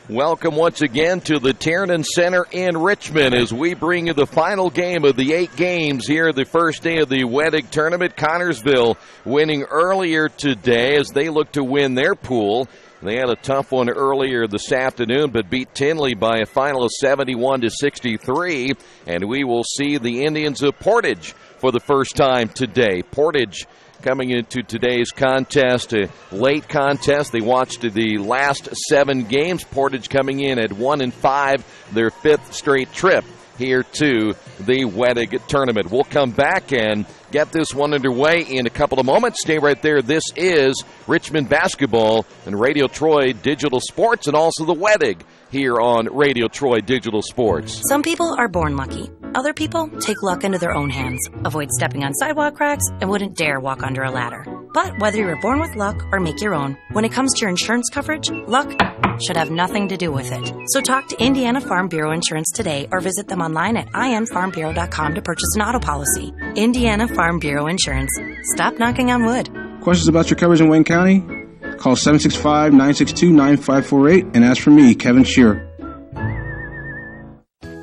Welcome once again to the Tiernan Center in Richmond as we bring you the final game of the 8 games here, the first day of the Wettig tournament. Connersville winning earlier today as they look to win their pool. They had a tough one earlier this afternoon, but beat Tinley by a final of 71-63. And we will see the Indians of Portage for the first time today. Portage coming into today's contest, a late contest. They watched the last 7 games. Portage coming in at 1-5, their 5th straight trip here to the Wettig tournament. We'll come back and get this one underway in a couple of moments. Stay right there. This is Richmond Basketball and Radio Troy Digital Sports, and also the Wettig here on Radio Troy Digital Sports. Some people are born lucky. Other people take luck into their own hands, avoid stepping on sidewalk cracks, and wouldn't dare walk under a ladder. But whether you're born with luck or make your own, when it comes to your insurance coverage, luck should have nothing to do with it. So talk to Indiana Farm Bureau Insurance today or visit them online at infarmbureau.com to purchase an auto policy. Indiana Farm Bureau Insurance. Stop knocking on wood. Questions about your coverage in Wayne County? Call 765-962-9548 and ask for me, Kevin Shearer.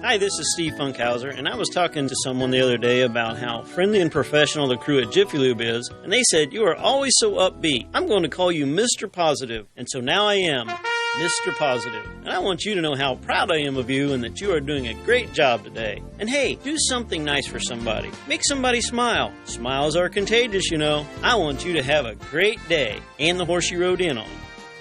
Hi, this is Steve Funkhauser, and I was talking to someone the other day about how friendly and professional the crew at Jiffy Lube is, and they said, "You are always so upbeat. I'm going to call you Mr. Positive." And so now I am Mr. Positive. And I want you to know how proud I am of you and that you are doing a great job today. And hey, do something nice for somebody. Make somebody smile. Smiles are contagious, you know. I want you to have a great day and the horse you rode in on.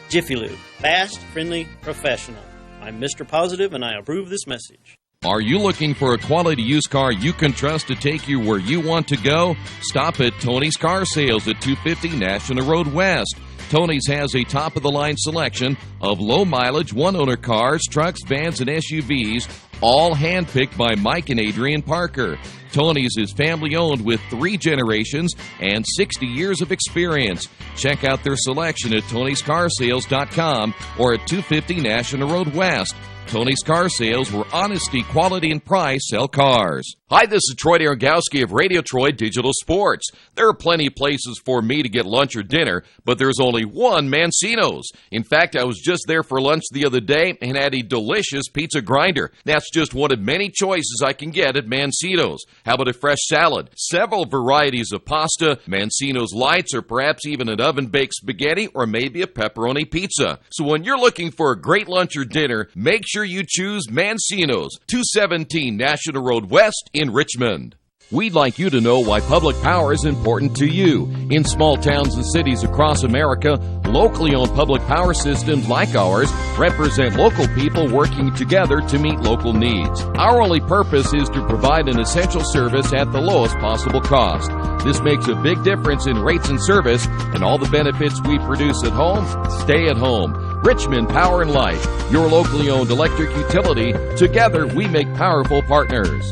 Jiffy Lube. Fast, friendly, professional. I'm Mr. Positive, and I approve this message. Are you looking for a quality used car you can trust to take you where you want to go? Stop at Tony's Car Sales at 250 National Road West. Tony's has a top-of-the-line selection of low-mileage, one-owner cars, trucks, vans, and SUVs, all hand-picked by Mike and Adrian Parker. Tony's is family-owned with 3 generations and 60 years of experience. Check out their selection at tonyscarsales.com or at 250 National Road West. Tony's Car Sales, where honesty, quality, and price sell cars. Hi, this is Troy Darengowski of Radio Troy Digital Sports. There are plenty of places for me to get lunch or dinner, but there's only one Mancino's. In fact, I was just there for lunch the other day and had a delicious pizza grinder. That's just one of many choices I can get at Mancino's. How about a fresh salad? Several varieties of pasta, Mancino's Lights, or perhaps even an oven-baked spaghetti, or maybe a pepperoni pizza. So when you're looking for a great lunch or dinner, make sure you choose Mancino's, 217 National Road West in Richmond. We'd like you to know why public power is important to you. In small towns and cities across America, locally owned public power systems like ours represent local people working together to meet local needs. Our only purpose is to provide an essential service at the lowest possible cost. This makes a big difference in rates and service, and all the benefits we produce at home stay at home. Richmond Power and Light, your locally owned electric utility. Together, we make powerful partners.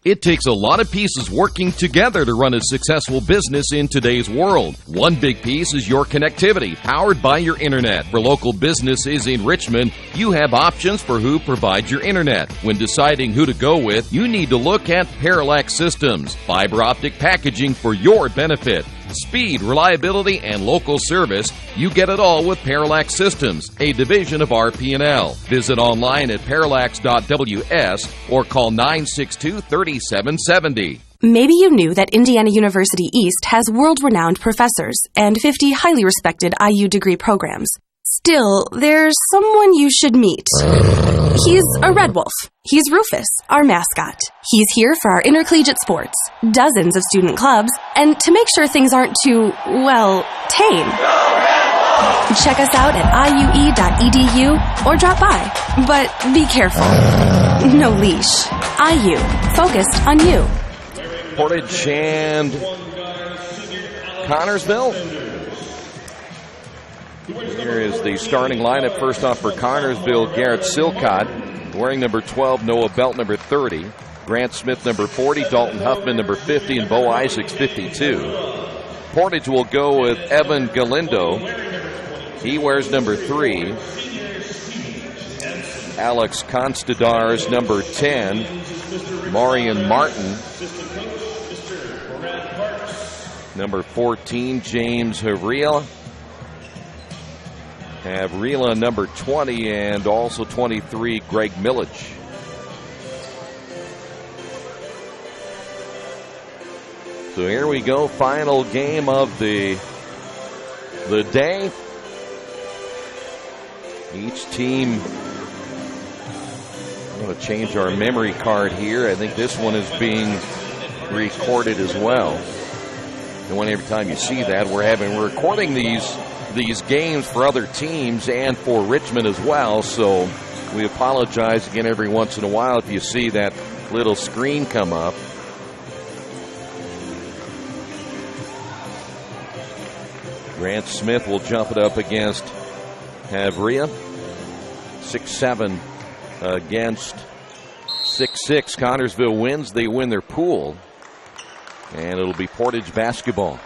It takes a lot of pieces working together to run a successful business in today's world. One big piece is your connectivity, powered by your internet. For local businesses in Richmond, you have options for who provides your internet. When deciding who to go with, you need to look at Parallax Systems, fiber optic packaging for your benefit. Speed, reliability, and local service, you get it all with Parallax Systems, a division of RP&L. Visit online at parallax.ws or call 962-3770. Maybe you knew that Indiana University East has world-renowned professors and 50 highly respected IU degree programs. Still, there's someone you should meet. He's a red wolf. He's Rufus, our mascot. He's here for our intercollegiate sports, dozens of student clubs, and to make sure things aren't too, well, tame. Check us out at iue.edu or drop by. But be careful. No leash. IU, focused on you. Portage and Connersville. Here is the starting lineup. First off for Connersville, Garrett Silcott, wearing number 12, Noah Belt, number 30, Grant Smith, number 40, Dalton Huffman, number 50, and Bo Isaacs, 52. Portage will go with Evan Galindo. He wears number 3. Alex Constadars, number 10. Marion Martin, number 14. James Havriel, have Rela number 20 and also 23, Greg Milledge. So here we go, final game of the day. Each team, I'm going to change our memory card here. I think this one is being recorded as well. And every time you see that, we're recording these games for other teams and for Richmond as well. So we apologize again every once in a while if you see that little screen come up. Grant Smith will jump it up against Havria. 6-7 against 6-6. Connersville wins. They win their pool. And it'll be Portage basketball.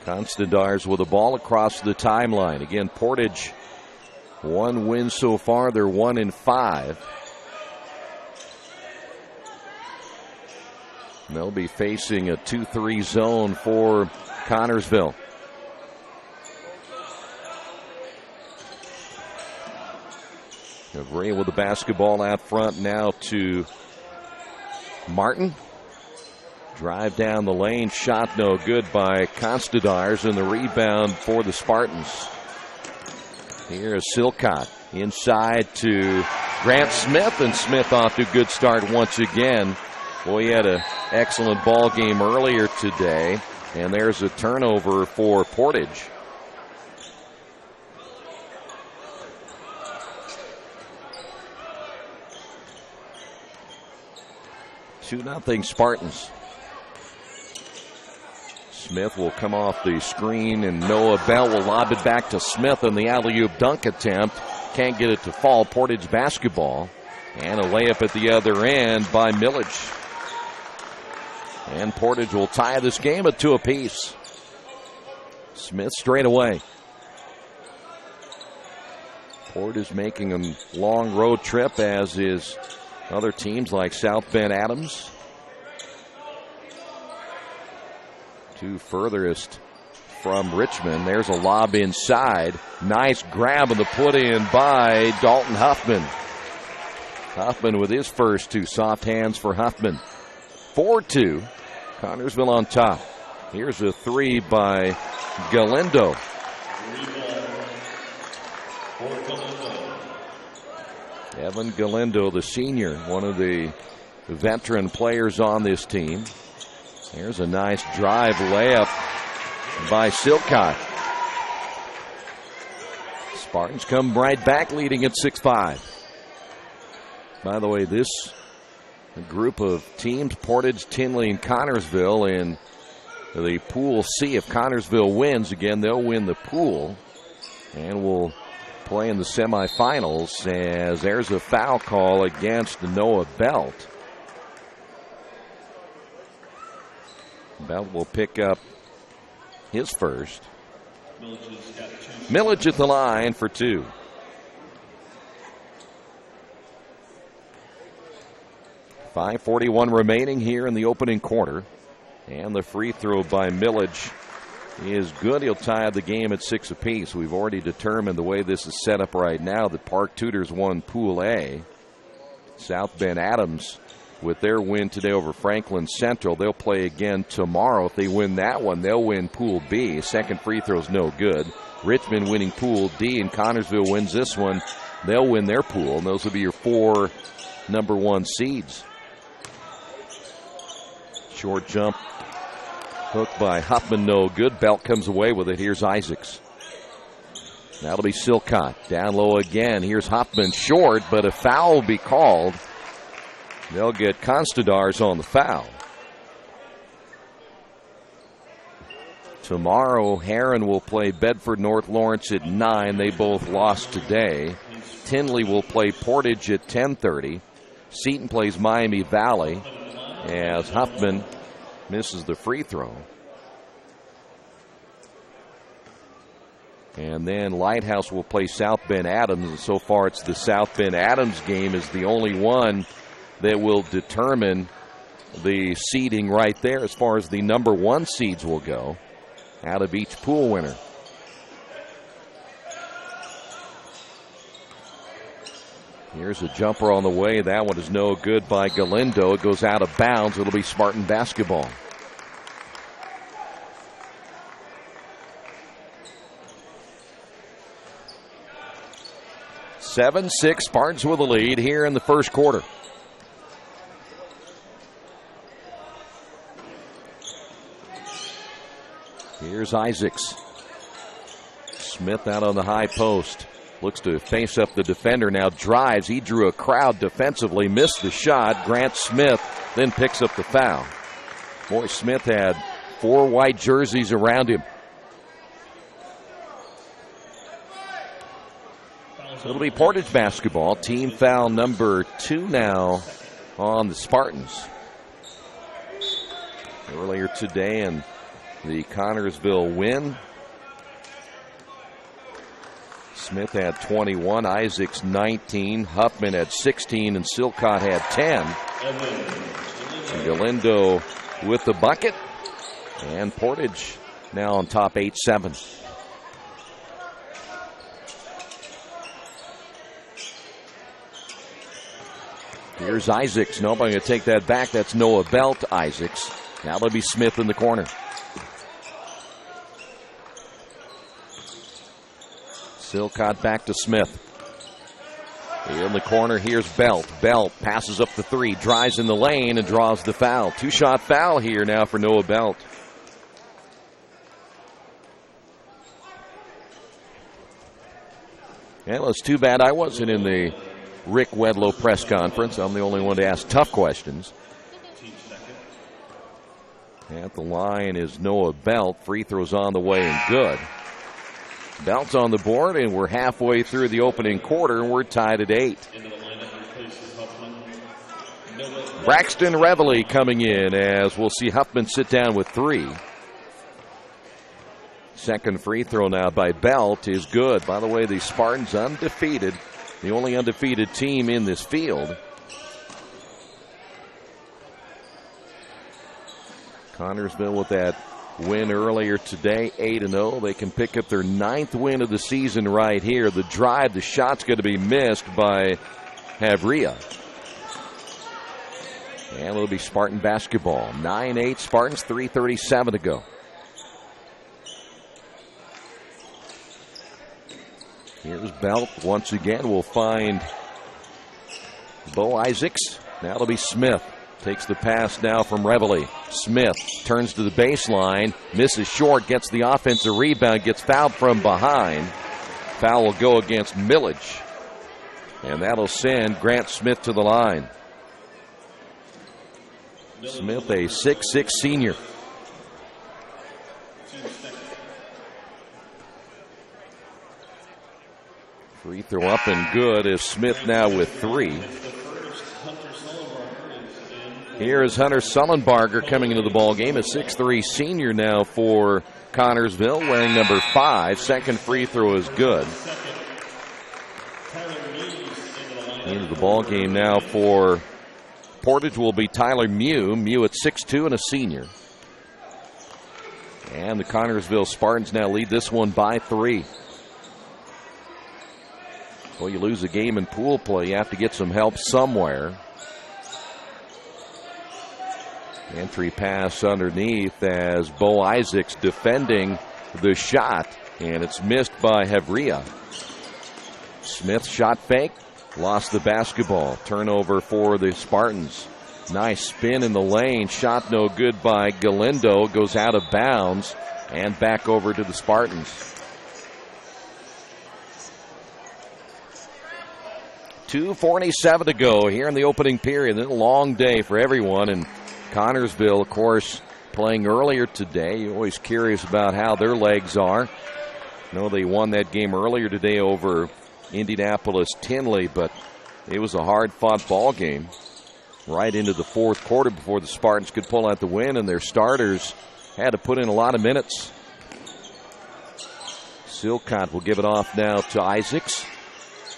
Constandars with the ball across the timeline. Again, Portage, 1 win so far. They're 1-5. And they'll be facing a 2-3 zone for Connersville. Ray with the basketball out front now to Martin. Drive down the lane, shot no good by Constandars, and the rebound for the Spartans. Here is Silcott inside to Grant Smith, and Smith off to a good start once again. Boy, he had an excellent ball game earlier today, and there's a turnover for Portage. Two nothing Spartans. Smith will come off the screen, and Noah Bell will lob it back to Smith in the alley-oop dunk attempt. Can't get it to fall. Portage basketball. And a layup at the other end by Milledge. And Portage will tie this game at 2 apiece. Smith straight away. Portage making a long road trip, as is other teams like South Bend Adams. 2 furthest from Richmond. There's a lob inside. Nice grab on the put in by Dalton Huffman. Huffman with his first 2. Soft hands for Huffman. 4-2. Connersville on top. Here's a 3 by Galindo. Evan Galindo, the senior, one of the veteran players on this team. There's a nice drive layup by Silcott. Spartans come right back, leading at 6-5. By the way, this group of teams, Portage, Tinley, and Connersville, in the Pool C. If Connersville wins, again, they'll win the pool and will play in the semifinals, as there's a foul call against Noah Belt. Belt will pick up his first. Milledge at the line for 2. .541 remaining here in the opening quarter. And the free throw by Milledge is good. He'll tie the game at 6 apiece. We've already determined the way this is set up right now that Park Tutors won Pool A. South Bend Adams, with their win today over Franklin Central, they'll play again tomorrow. If they win that one, they'll win Pool B. Second free throw's no good. Richmond winning Pool D, and Connersville wins this one, they'll win their pool. And those will be your 4 number 1 seeds. Short jump hooked by Huffman, no good. Belt comes away with it. Here's Isaacs. That'll be Silcott. Down low again. Here's Huffman, short, but a foul will be called. They'll get Constandars on the foul. Tomorrow, Heron will play Bedford North Lawrence at 9. They both lost today. Tinley will play Portage at 10:30. Seton plays Miami Valley, as Huffman misses the free throw. And then Lighthouse will play South Bend Adams. And so far, it's the South Bend Adams game is the only one that will determine the seeding right there as far as the number 1 seeds will go. out of each pool winner. Here's a jumper on the way. That one is no good by Galindo. It goes out of bounds. It'll be Spartan basketball. (7-6) Spartans with a lead here in the first quarter. Here's Isaacs. Smith out on the high post. Looks to face up the defender, now drives. He drew a crowd defensively, missed the shot. Grant Smith then picks up the foul. Boy, Smith had 4 white jerseys around him. So it'll be Portage basketball. Team foul number 2 now on the Spartans. Earlier today in the Connersville win, Smith had 21, Isaacs 19, Huffman had 16, and Silcott had 10. And Galindo with the bucket, and Portage now on top 8-7. Here's Isaacs. Nope, I'm going to take that back. That's Noah Belt. Isaacs. Now it'll be Smith in the corner. Silcott back to Smith. In the corner, here's Belt. Belt passes up the 3, drives in the lane, and draws the foul. 2-shot foul here now for Noah Belt. Yeah, well, it's too bad I wasn't in the Rick Wedlow press conference. I'm the only one to ask tough questions. At the line is Noah Belt. Free throws on the way and good. Belt's on the board, and we're halfway through the opening quarter, and we're tied at 8. Braxton Reveille coming in as we'll see Huffman sit down with 3. Second free throw now by Belt is good. By the way, the Spartans undefeated, the only undefeated team in this field. Connersville with that win earlier today, 8-0. They can pick up their 9th win of the season right here. The drive, the shot's going to be missed by Havria. And it'll be Spartan basketball. 9-8 Spartans, 3:37 to go. Here's Belt once again. We'll find Bo Isaacs. Now it'll be Smith. Takes the pass now from Reveille. Smith turns to the baseline, misses short, gets the offensive rebound, gets fouled from behind. Foul will go against Millage. And that'll send Grant Smith to the line. Smith, a 6'6" senior. Free throw up and good as Smith now with 3. Here is Hunter Sullenbarger coming into the ball game, a 6'3" senior now for Connersville, wearing number 5. Second free throw is good. Into the ball game now for Portage will be Tyler Mew. Mew at 6'2" and a senior. And the Connersville Spartans now lead this one by 3. Well, you lose a game in pool play, you have to get some help somewhere. Entry pass underneath as Bo Isaacs defending the shot, and it's missed by Havria. Smith shot fake, lost the basketball. Turnover for the Spartans. Nice spin in the lane, shot no good by Galindo, goes out of bounds, and back over to the Spartans. 2:47 to go here in the opening period. A long day for everyone, and Connersville, of course, playing earlier today. You're always curious about how their legs are. I know they won that game earlier today over Indianapolis Tinley, but it was a hard-fought ball game right into the fourth quarter before the Spartans could pull out the win, and their starters had to put in a lot of minutes. Silcott will give it off now to Isaacs.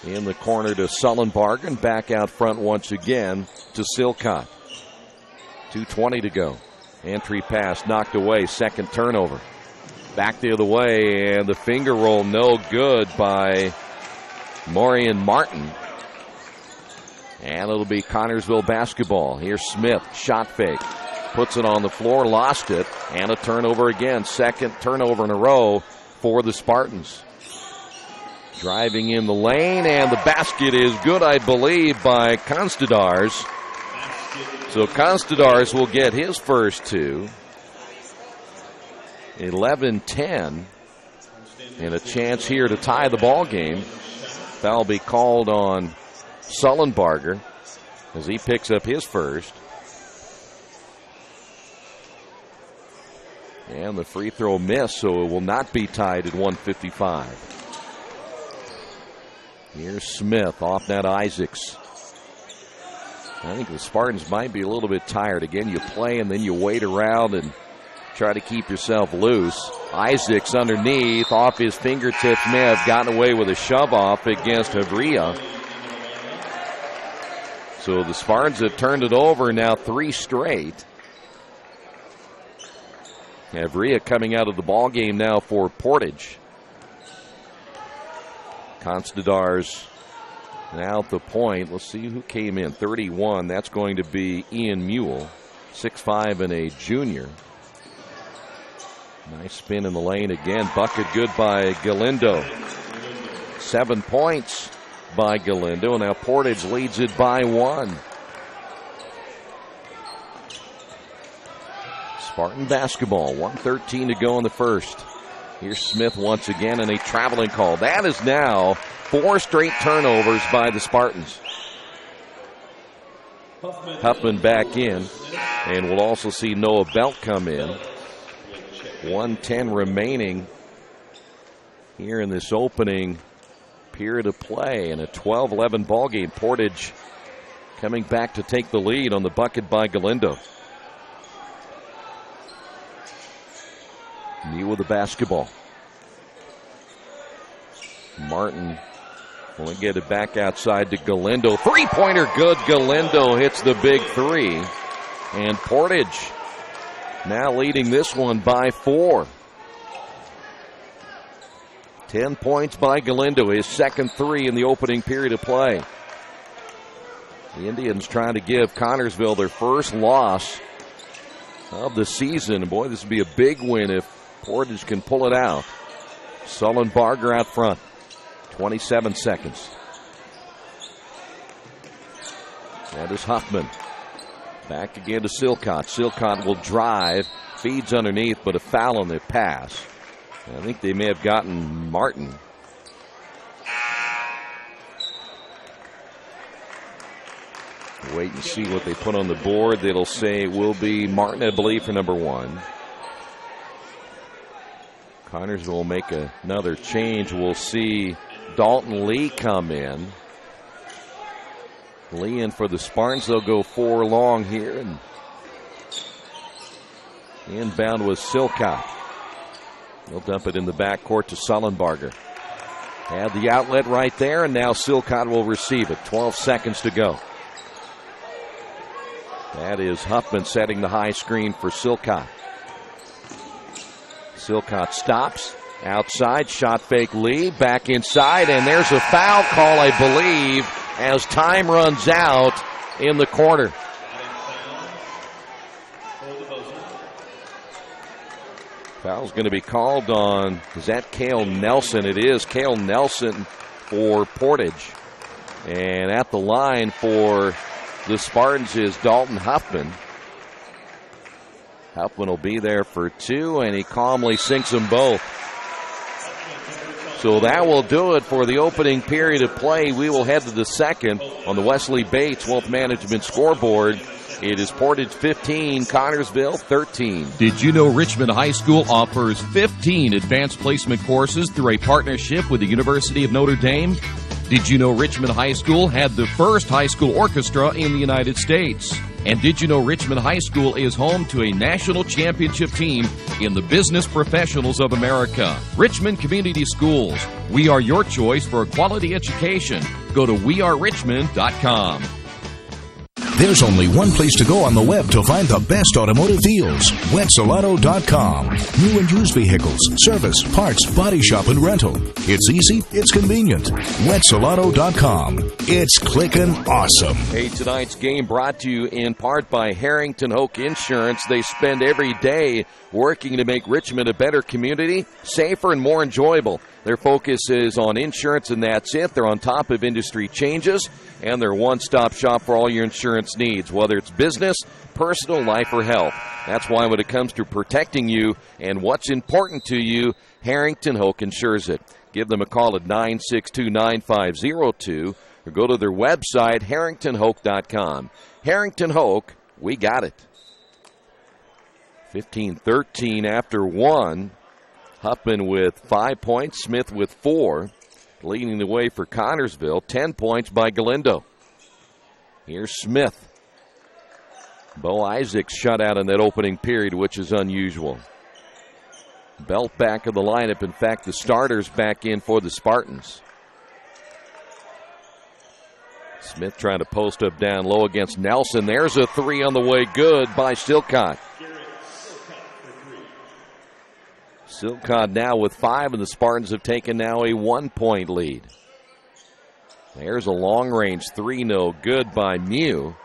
In the corner to Sullenbarger, back out front once again to Silcott. 2:20 to go. Entry pass knocked away, second turnover. Back the other way, and the finger roll no good by Maureen Martin. And it'll be Connersville basketball. Here's Smith, shot fake. Puts it on the floor, lost it, and a turnover again. Second turnover in a row for the Spartans. Driving in the lane, and the basket is good, I believe, by Constadars. So Constadars will get his first two. 11-10, and a chance here to tie the ball game. Foul will be called on Sullenbarger as he picks up his first. And the free throw missed, so it will not be tied at 155. Here's Smith, off net Isaacs. I think the Spartans might be a little bit tired. Again, you play and then you wait around and try to keep yourself loose. Isaacs underneath, off his fingertips, may have gotten away with a shove off against Havria. So the Spartans have turned it over now 3 straight. Havria coming out of the ball game now for Portage. Constadars now at the point. Let's see who came in. 31. That's going to be Ian Mule, 6'5" and a junior. Nice spin in the lane again. Bucket good by Galindo. 7 points by Galindo. Now Portage leads it by 1. Spartan basketball. 1:13 to go in the first. Here's Smith once again, and a traveling call. That is now 4 straight turnovers by the Spartans. Huffman back in, and we'll also see Noah Belt come in. 1:10 remaining here in this opening period of play in a 12-11 ball game. Portage coming back to take the lead on the bucket by Galindo. New with the basketball. Martin will get it back outside to Galindo. Three-pointer good. Galindo hits the big 3. And Portage now leading this one by 4. 10 points by Galindo, his second 3 in the opening period of play. The Indians trying to give Connersville their first loss of the season. Boy, this would be a big win if Portage can pull it out. Sullenbarger out front. 27 seconds. That is Huffman. Back again to Silcott. Silcott will drive. Feeds underneath, but a foul on the pass. I think they may have gotten Martin. Wait and see what they put on the board. It'll say it will be Martin, I believe, for number 1. Connersville will make another change. We'll see Dalton Lee come in. Lee in for the Spartans. They'll go 4 long here. And inbound was Silcott. They'll dump it in the backcourt to Sullenbarger. Had the outlet right there, and now Silcott will receive it. 12 seconds to go. That is Huffman setting the high screen for Silcott. Silcott stops. Outside, shot fake Lee. Back inside, and there's a foul call, I believe, as time runs out in the quarter. Foul's going to be called on, is that Cale Nelson? It is Cale Nelson for Portage. And at the line for the Spartans is Dalton Huffman. Huffman will be there for 2, and he calmly sinks them both. So that will do it for the opening period of play. We will head to the second on the Wesley Bates Wealth Management scoreboard. It is Portage 15, Connersville 13. Did you know Richmond High School offers 15 advanced placement courses through a partnership with the University of Notre Dame? Did you know Richmond High School had the first high school orchestra in the United States? And did you know Richmond High School is home to a national championship team in the Business Professionals of America? Richmond Community Schools. We are your choice for a quality education. Go to wearerichmond.com. There's only one place to go on the web to find the best automotive deals. Wetzelauto.com. New and used vehicles, service, parts, body shop, and rental. It's easy, it's convenient. Wetzelauto.com. It's clicking awesome. Hey, tonight's game brought to you in part by Harrington Hoke Insurance. They spend every day working to make Richmond a better community, safer, and more enjoyable. Their focus is on insurance, and that's it. They're on top of industry changes, and they're one-stop shop for all your insurance needs, whether it's business, personal, life, or health. That's why when it comes to protecting you and what's important to you, Harrington Hoke insures it. Give them a call at 962-9502 or go to their website, harringtonhoke.com. Harrington Hoke, we got it. 15-13 after one. Huffman with 5 points, Smith with 4, leading the way for Connersville. 10 points by Galindo. Here's Smith. Bo Isaacs shut out in that opening period, which is unusual. Belt back of the lineup. In fact, the starters back in for the Spartans. Smith trying to post up down low against Nelson. There's a three on the way, good by Silcott. Silcott now with 5, and the Spartans have taken now a 1-point lead. There's a long-range three, no good by Mew.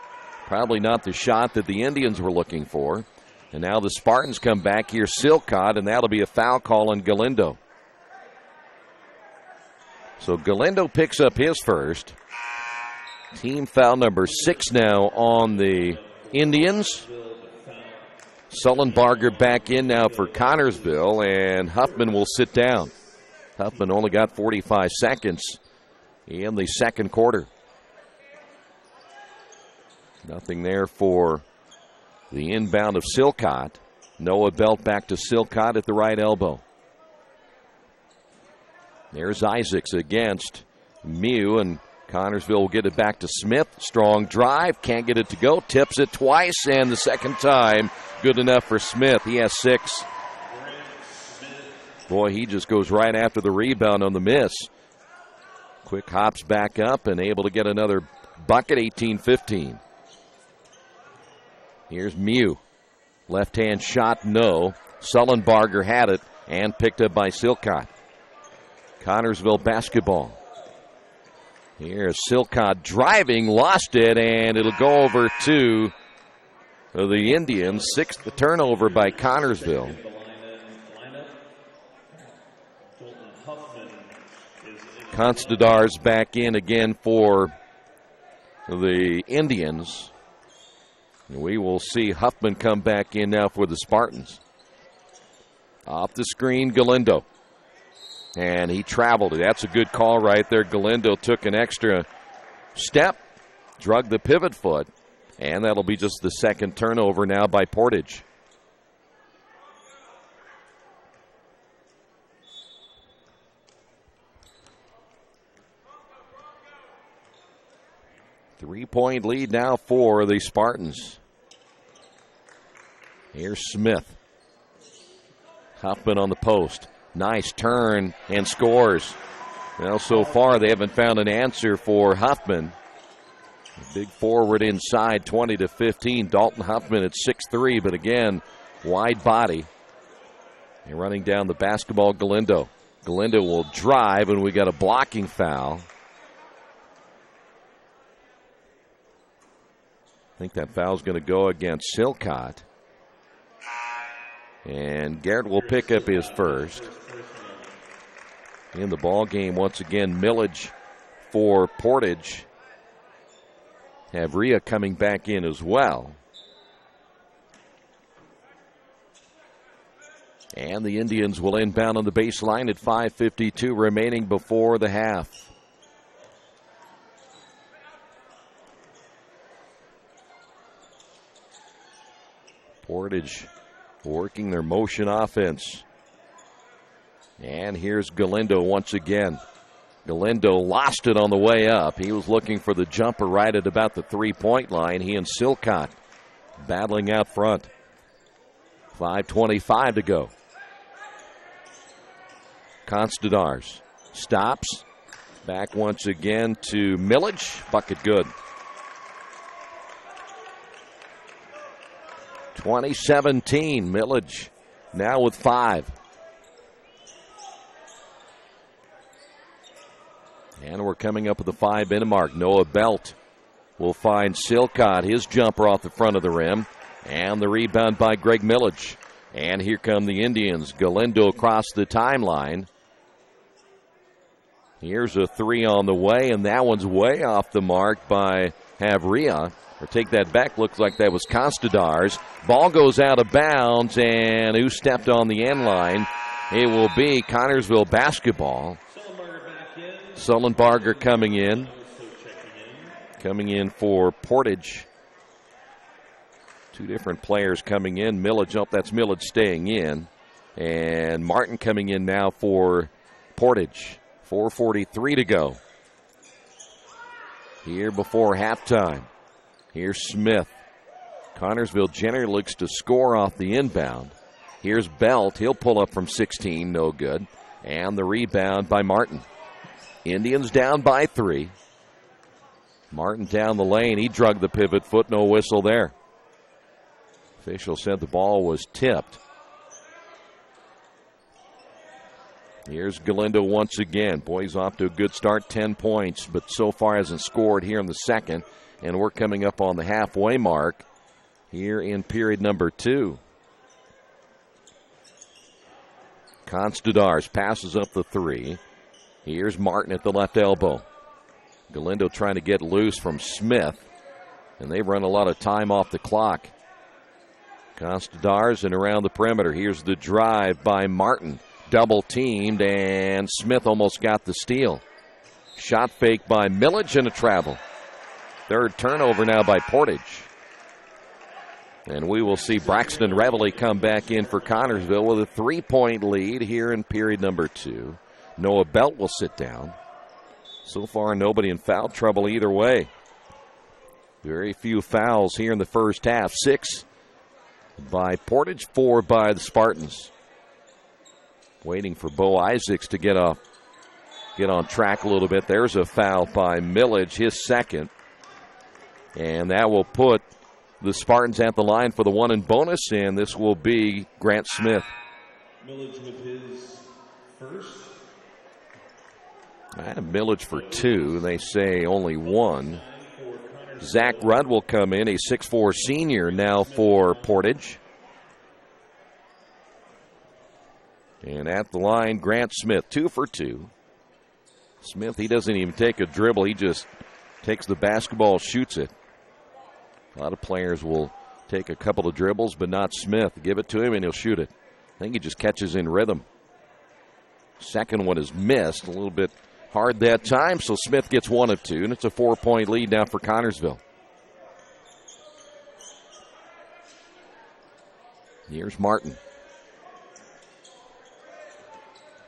Probably not the shot that the Indians were looking for. And now the Spartans come back here, Silcott, and that'll be a foul call on Galindo. So Galindo picks up his first. Team foul number 6 now on the Indians. Sullenbarger back in now for Connersville, and Huffman will sit down. Huffman only got 45 seconds in the second quarter. Nothing there for the inbound of Silcott. Noah Belt back to Silcott at the right elbow. There's Isaacs against Mew, and Connersville will get it back to Smith. Strong drive, can't get it to go, tips it twice, and the second time good enough for Smith. He has 6. Boy, he just goes right after the rebound on the miss. Quick hops back up and able to get another bucket, 18-15. Here's Mew. Left-hand shot, no. Sullenbarger had it and picked up by Silcott. Connersville basketball. Here's Silcott driving, lost it, and it'll go over to the Indians. 6th turnover by Connersville. Constadars back in again for the Indians. We will see Huffman come back in now for the Spartans. Off the screen, Galindo. And he traveled it. That's a good call right there. Galindo took an extra step, drug the pivot foot, and that'll be just the second turnover now by Portage. Three-point lead now for the Spartans. Here's Smith. Huffman on the post. Nice turn and scores. Well, so far they haven't found an answer for Huffman. Big forward inside, 20-15. Dalton Huffman at 6'3", but again, wide body. And running down the basketball, Galindo. Galindo will drive, and we got a blocking foul. I think that foul's going to go against Silcott. And Garrett will pick up his first. In the ball game, once again, Millage for Portage. Have Rhea coming back in as well. And the Indians will inbound on the baseline at 5:52 remaining before the half. Portage working their motion offense. And here's Galindo once again. Galindo lost it on the way up. He was looking for the jumper right at about the three-point line. He and Silcott battling out front. 5:25 to go. Constadars stops. Back once again to Millage. Bucket good. 2017, Millage now with 5. And we're coming up with the 5-minute mark. Noah Belt will find Silcott, his jumper off the front of the rim. And the rebound by Greg Millage. And here come the Indians. Galindo across the timeline. Here's a 3 on the way, and that one's way off the mark by Havria. Or take that back, looks like that was Costadars. Ball goes out of bounds, and who stepped on the end line? It will be Connersville basketball. Sullenbarger coming in. Coming in for Portage. 2 different players coming in. Millage, oh, that's Millage staying in. And Martin coming in now for Portage. 4:43 to go. Here before halftime. Here's Smith. Connersville generally looks to score off the inbound. Here's Belt. He'll pull up from 16. No good. And the rebound by Martin. Indians down by 3. Martin down the lane. He drug the pivot foot. No whistle there. Official said the ball was tipped. Here's Galindo once again. Boys off to a good start, 10 points, but so far hasn't scored here in the second. And we're coming up on the halfway mark here in period number 2. Constadars passes up the 3. Here's Martin at the left elbow. Galindo trying to get loose from Smith. And they run a lot of time off the clock. Constadars and around the perimeter. Here's the drive by Martin. Double teamed, and Smith almost got the steal. Shot fake by Millage and a travel. 3rd turnover now by Portage. And we will see Braxton Reveley come back in for Connersville with a 3-point lead here in period number 2. Noah Belt will sit down. So far, nobody in foul trouble either way. Very few fouls here in the first half. 6 by Portage, 4 by the Spartans. Waiting for Bo Isaacs to get on track a little bit. There's a foul by Millage, his second. And that will put the Spartans at the line for the 1 and bonus, and this will be Grant Smith. Millage with his first. I have Millage for 2. They say only 1. Zach Rudd will come in, a 6'4 senior now for Portage. And at the line, Grant Smith, 2 for 2. Smith, he doesn't even take a dribble. He just takes the basketball, shoots it. A lot of players will take a couple of dribbles, but not Smith. Give it to him, and he'll shoot it. I think he just catches in rhythm. Second one is missed. A little bit hard that time, so Smith gets 1 of 2, and it's a 4-point lead now for Connersville. Here's Martin.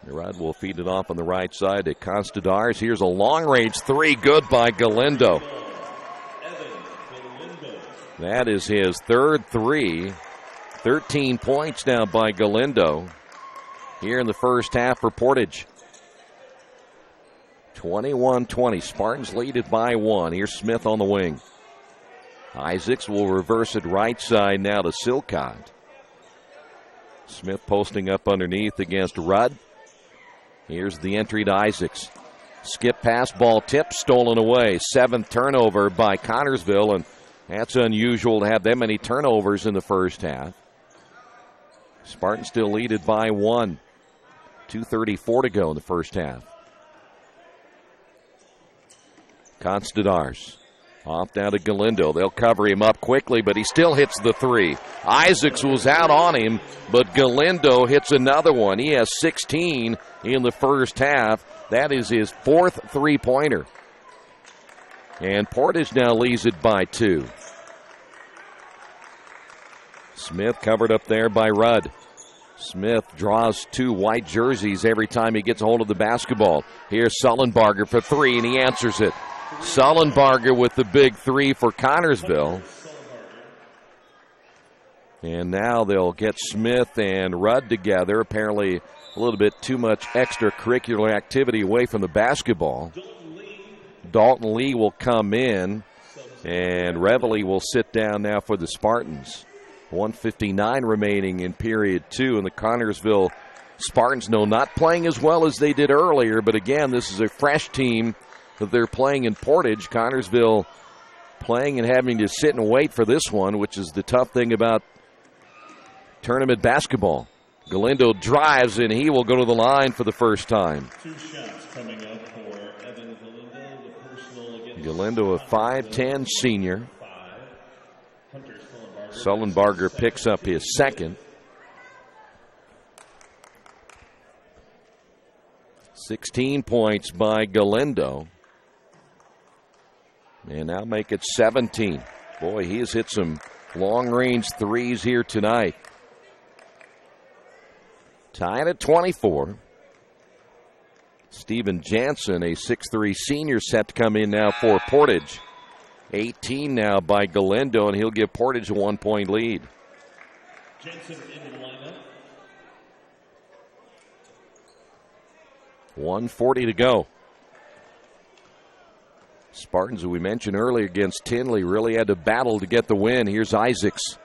Rudd will feed it off on the right side to Constadars. Here's a long-range 3, good by Galindo. That is his 3rd 3. 13 points now by Galindo here in the first half for Portage. 21-20. Spartans lead it by 1. Here's Smith on the wing. Isaacs will reverse it right side now to Silcott. Smith posting up underneath against Rudd. Here's the entry to Isaacs. Skip pass, ball tip, stolen away. 7th turnover by Connersville, and that's unusual to have that many turnovers in the first half. Spartans still lead it by 1. 2:34 to go in the first half. Constadars off down to Galindo. They'll cover him up quickly, but he still hits the 3. Isaacs was out on him, but Galindo hits another one. He has 16 in the first half. That is his 4th 3-pointer. And Portage now leads it by 2. Smith covered up there by Rudd. Smith draws 2 white jerseys every time he gets a hold of the basketball. Here's Sullenbarger for 3, and he answers it. Sullenbarger with the big 3 for Connersville. And now they'll get Smith and Rudd together. Apparently a little bit too much extracurricular activity away from the basketball. Dalton Lee will come in, and Reveley will sit down now for the Spartans. 1:59 remaining in period 2, and the Connersville Spartans not playing as well as they did earlier, but again, this is a fresh team that they're playing in Portage. Connersville playing and having to sit and wait for this one, which is the tough thing about tournament basketball. Galindo drives, and he will go to the line for the first time. 2 shots coming up for Evan Galindo, the personal against Galindo, a 5'10 senior. Sullenbarger picks up his second. 16 points by Galindo. And now make it 17. Boy, he has hit some long-range threes here tonight. Tied at 24. Steven Jansen, a 6'3 senior, set to come in now for Portage. 18 now by Galindo, and he'll give Portage a 1-point lead. Jansen in the lineup. 1:40 to go. Spartans, who we mentioned earlier against Tinley, really had to battle to get the win. Here's Isaacs.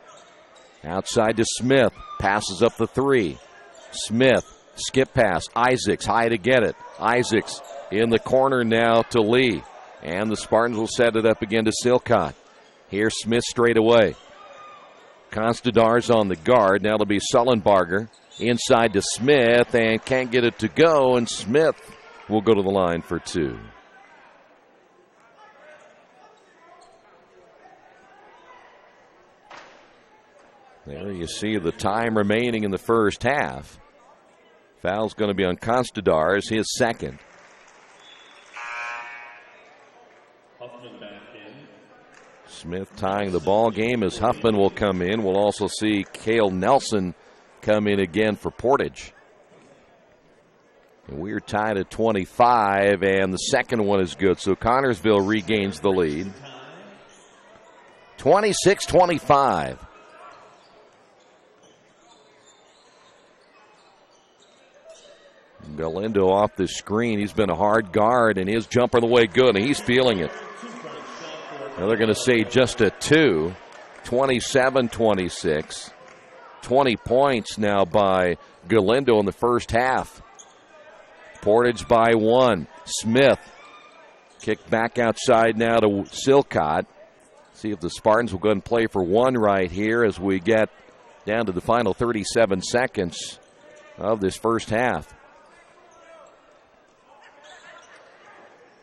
Outside to Smith. Passes up the 3. Smith, skip pass. Isaacs, high to get it. Isaacs in the corner now to Lee. And the Spartans will set it up again to Silcott. Here's Smith straight away. Constadar's on the guard. Now it'll be Sullenbarger. Inside to Smith, and can't get it to go, and Smith will go to the line for 2. There you see the time remaining in the first half. Foul's going to be on Constadars, his second. Huffman back in. Smith tying the ball game as Huffman will come in. We'll also see Cale Nelson come in again for Portage. And we're tied at 25, and the second one is good. So Connersville regains the lead. 26-25. Galindo off the screen. He's been a hard guard, and his jumper the way good, and he's feeling it. Now they're going to say just a 2. 27-26. 20 points now by Galindo in the first half. Portage by 1. Smith kicked back outside now to Silcott. See if the Spartans will go and play for 1 right here as we get down to the final 37 seconds of this first half.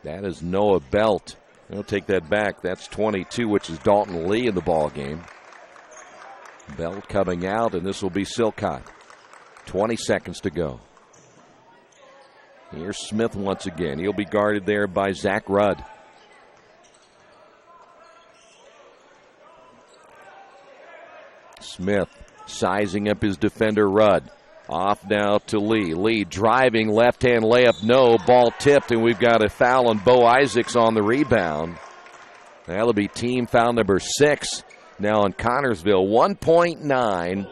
That is Noah Belt. They'll take that back. That's 22, which is Dalton Lee in the ball game. Belt coming out, and this will be Silcott. 20 seconds to go. Here's Smith once again. He'll be guarded there by Zach Rudd. Smith sizing up his defender, Rudd. Off now to Lee. Lee driving, left-hand layup, no. Ball tipped, and we've got a foul on Bo Isaacs on the rebound. That'll be team foul number 6 now on Connersville. 1.9.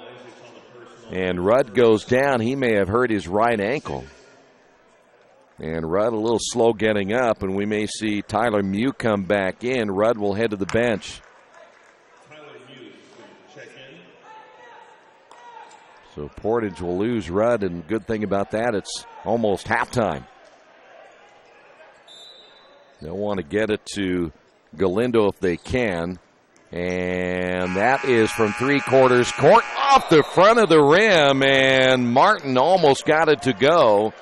And Rudd goes down. He may have hurt his right ankle. And Rudd a little slow getting up, and we may see Tyler Mew come back in. Rudd will head to the bench. So Portage will lose Rudd, and good thing about that, it's almost halftime. They'll want to get it to Galindo if they can. And that is from 3/4 court off the front of the rim, and Martin almost got it to go.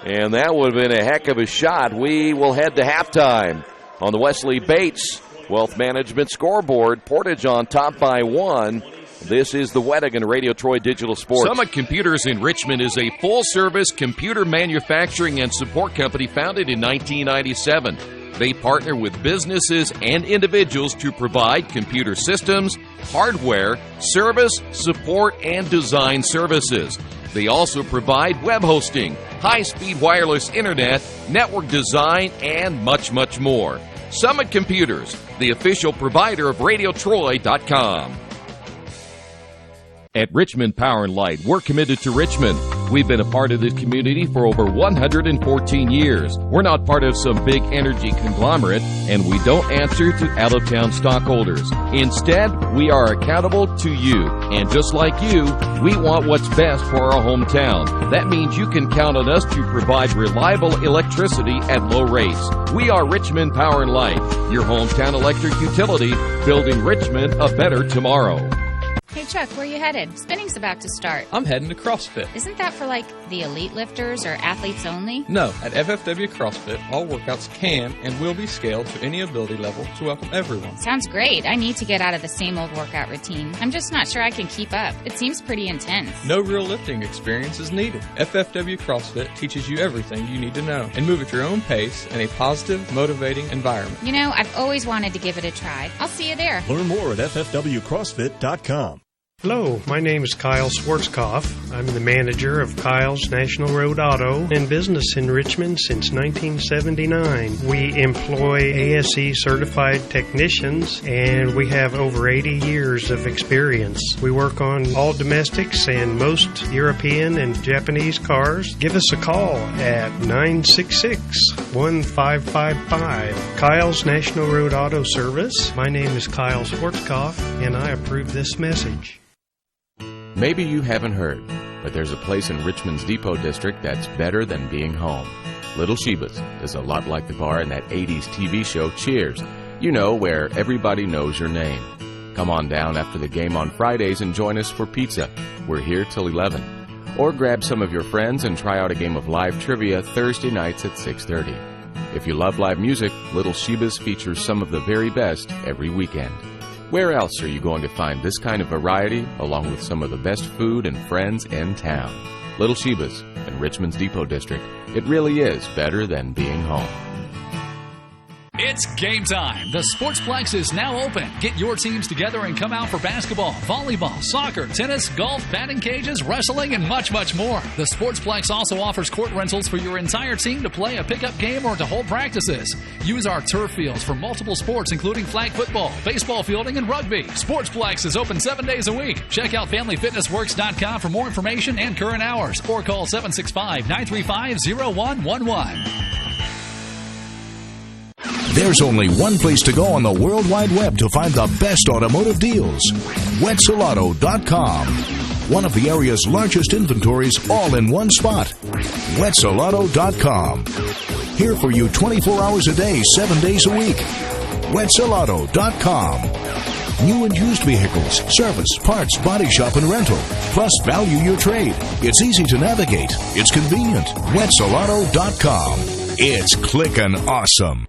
And that would have been a heck of a shot. We will head to halftime on the Wesley Bates Wealth Management scoreboard. Portage on top by 1. This is the Wettig and Radio Troy Digital Sports. Summit Computers in Richmond is a full-service computer manufacturing and support company founded in 1997. They partner with businesses and individuals to provide computer systems, hardware, service, support, and design services. They also provide web hosting, high-speed wireless internet, network design, and much, much more. Summit Computers, the official provider of RadioTroy.com. At Richmond Power & Light, we're committed to Richmond. We've been a part of this community for over 114 years. We're not part of some big energy conglomerate, and we don't answer to out-of-town stockholders. Instead, we are accountable to you. And just like you, we want what's best for our hometown. That means you can count on us to provide reliable electricity at low rates. We are Richmond Power and Light, your hometown electric utility, building Richmond a better tomorrow. Hey Chuck, where you headed? Spinning's about to start. I'm heading to CrossFit. Isn't that for like the elite lifters or athletes only? No, at FFW CrossFit, all workouts can and will be scaled to any ability level to welcome everyone. Sounds great. I need to get out of the same old workout routine. I'm just not sure I can keep up. It seems pretty intense. No real lifting experience is needed. FFW CrossFit teaches you everything you need to know and move at your own pace in a positive, motivating environment. You know, I've always wanted to give it a try. I'll see you there. Learn more at ffwcrossfit.com. Hello, my name is Kyle Schwarzkopf. I'm the manager of Kyle's National Road Auto and business in Richmond since 1979. We employ ASE certified technicians and we have over 80 years of experience. We work on all domestics and most European and Japanese cars. Give us a call at 966-1555. Kyle's National Road Auto Service. My name is Kyle Schwarzkopf and I approve this message. Maybe you haven't heard, but there's a place in Richmond's Depot District that's better than being home. Little Sheba's is a lot like the bar in that 80s TV show Cheers. You know, where everybody knows your name. Come on down after the game on Fridays and join us for pizza. We're here till 11. Or grab some of your friends and try out a game of live trivia Thursday nights at 6:30. If you love live music, Little Sheba's features some of the very best every weekend. Where else are you going to find this kind of variety, along with some of the best food and friends in town? Little Sheba's in Richmond's Depot District. It really is better than being home. It's game time. The Sportsplex is now open. Get your teams together and come out for basketball, volleyball, soccer, tennis, golf, batting cages, wrestling, and much, much more. The Sportsplex also offers court rentals for your entire team to play a pickup game or to hold practices. Use our turf fields for multiple sports, including flag football, baseball fielding, and rugby. Sportsplex is open 7 days a week. Check out FamilyFitnessWorks.com for more information and current hours, or call 765-935-0111. There's only one place to go on the World Wide Web to find the best automotive deals. Wetzelauto.com. One of the area's largest inventories all in one spot. Wetzelauto.com. Here for you 24 hours a day, 7 days a week. Wetzelauto.com. New and used vehicles, service, parts, body shop, and rental. Plus, value your trade. It's easy to navigate. It's convenient. Wetzelauto.com. It's clickin' awesome.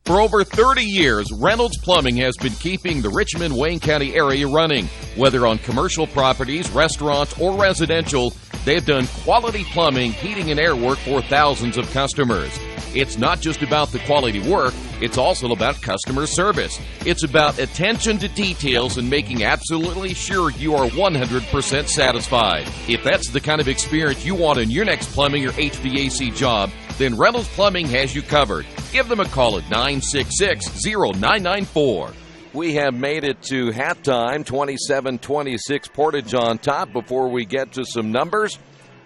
For over 30 years, Reynolds Plumbing has been keeping the Richmond-Wayne County area running. Whether on commercial properties, restaurants, or residential, they've done quality plumbing, heating, and air work for thousands of customers. It's not just about the quality work, it's also about customer service. It's about attention to details and making absolutely sure you are 100% satisfied. If that's the kind of experience you want in your next plumbing or HVAC job, then Reynolds Plumbing has you covered. Give them a call at 966-0994. We have made it to halftime, 27-26 Portage on top. Before we get to some numbers,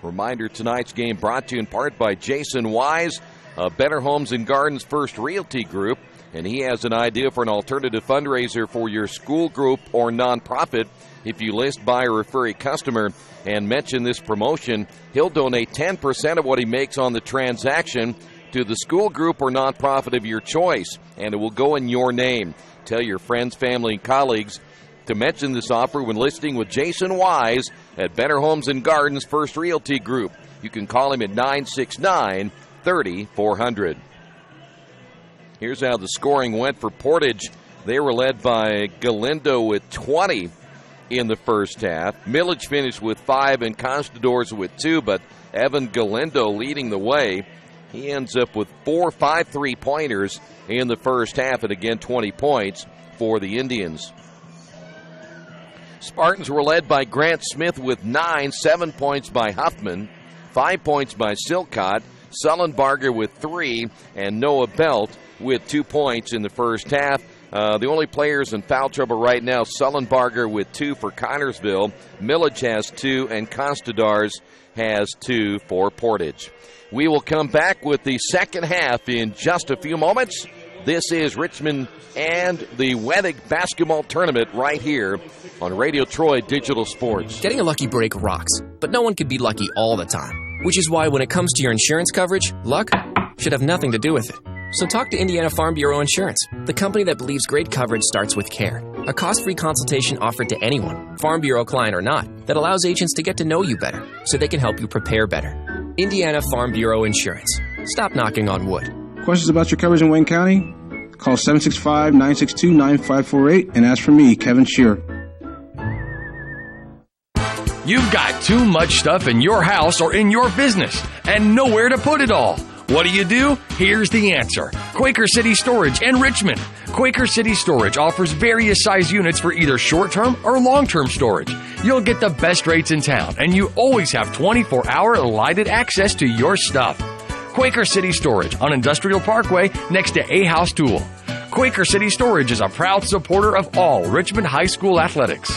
reminder tonight's game brought to you in part by Jason Wise, Better Homes and Gardens First Realty Group, and he has an idea for an alternative fundraiser for your school group or nonprofit. If you list, buy, or refer a customer and mention this promotion, he'll donate 10% of what he makes on the transaction to the school group or nonprofit of your choice, and it will go in your name. Tell your friends, family, and colleagues to mention this offer when listing with Jason Wise at Better Homes and Gardens First Realty Group. You can call him at 969-30-400. Here's how the scoring went for Portage. They were led by Galindo with 20 in the first half. Millage finished with 5 and Constadors with 2, but Evan Galindo leading the way. He ends up with 4 5-3-pointers in the first half, and again 20 points for the Indians. Spartans were led by Grant Smith with 9, 7 points by Huffman, 5 points by Silcott, Sullenbarger with 3, and Noah Belt with 2 points in the first half. The only players in foul trouble right now, Sullenbarger with 2 for Connersville, Millage has 2, and Constadars has 2 for Portage. We will come back with the second half in just a few moments. This is Richmond and the Wettig basketball tournament right here on Radio Troy Digital Sports. Getting a lucky break rocks, but no one can be lucky all the time, which is why when it comes to your insurance coverage, luck should have nothing to do with it. So talk to Indiana Farm Bureau Insurance, the company that believes great coverage starts with care. A cost-free consultation offered to anyone, Farm Bureau client or not, that allows agents to get to know you better so they can help you prepare better. Indiana Farm Bureau Insurance. Stop knocking on wood. Questions about your coverage in Wayne County? Call 765-962-9548 and ask for me, Kevin Shearer. You've got too much stuff in your house or in your business and nowhere to put it all. What do? Here's the answer. Quaker City Storage in Richmond. Quaker City Storage offers various size units for either short-term or long-term storage. You'll get the best rates in town, and you always have 24-hour lighted access to your stuff. Quaker City Storage on Industrial Parkway next to A House Tool. Quaker City Storage is a proud supporter of all Richmond High School athletics.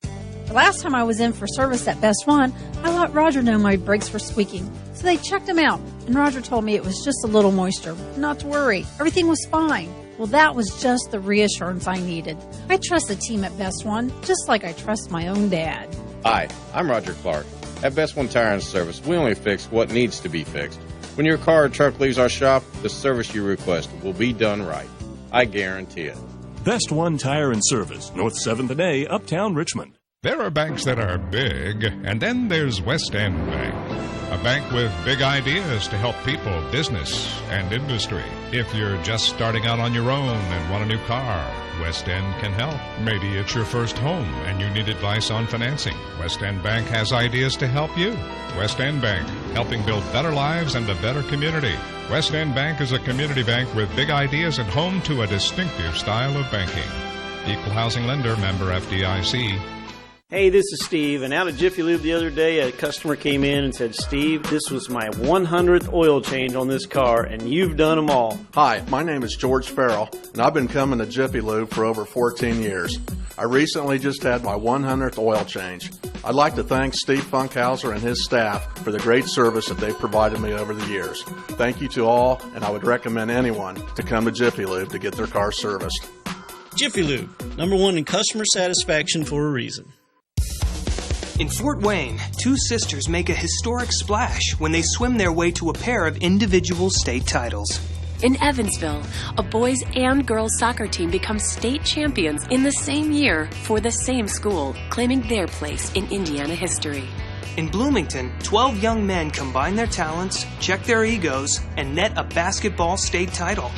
The last time I was in for service at Best One, I let Roger know my brakes were squeaking. So they checked them out, and Roger told me it was just a little moisture. Not to worry, everything was fine. Well, that was just the reassurance I needed. I trust the team at Best One, just like I trust my own dad. Hi, I'm Roger Clark. At Best One Tire and Service, we only fix what needs to be fixed. When your car or truck leaves our shop, the service you request will be done right. I guarantee it. Best One Tire and Service, North 7th and A, Uptown Richmond. There are banks that are big, and then there's West End Bank. A bank with big ideas to help people, business, and industry. If you're just starting out on your own and want a new car, West End can help. Maybe it's your first home and you need advice on financing. West End Bank has ideas to help you. West End Bank, helping build better lives and a better community. West End Bank is a community bank with big ideas and home to a distinctive style of banking. Equal housing lender, member FDIC. Hey, this is Steve, and out at Jiffy Lube the other day, a customer came in and said, Steve, this was my 100th oil change on this car, and you've done them all. Hi, my name is George Farrell, and I've been coming to Jiffy Lube for over 14 years. I recently just had my 100th oil change. I'd like to thank Steve Funkhauser and his staff for the great service that they've provided me over the years. Thank you to all, and I would recommend anyone to come to Jiffy Lube to get their car serviced. Jiffy Lube, #1 in customer satisfaction for a reason. In Fort Wayne, 2 sisters make a historic splash when they swim their way to a pair of individual state titles. In Evansville, a boys and girls soccer team become state champions in the same year for the same school, claiming their place in Indiana history. In Bloomington, 12 young men combine their talents, check their egos, and net a basketball state title.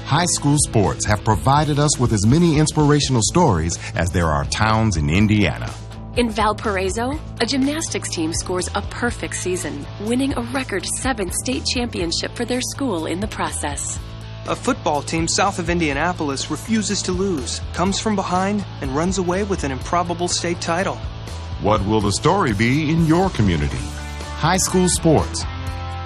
High school sports have provided us with as many inspirational stories as there are towns in Indiana. In Valparaiso, a gymnastics team scores a perfect season, winning a record 7 state championship for their school in the process. A football team south of Indianapolis refuses to lose, comes from behind, and runs away with an improbable state title. What will the story be in your community? High school sports.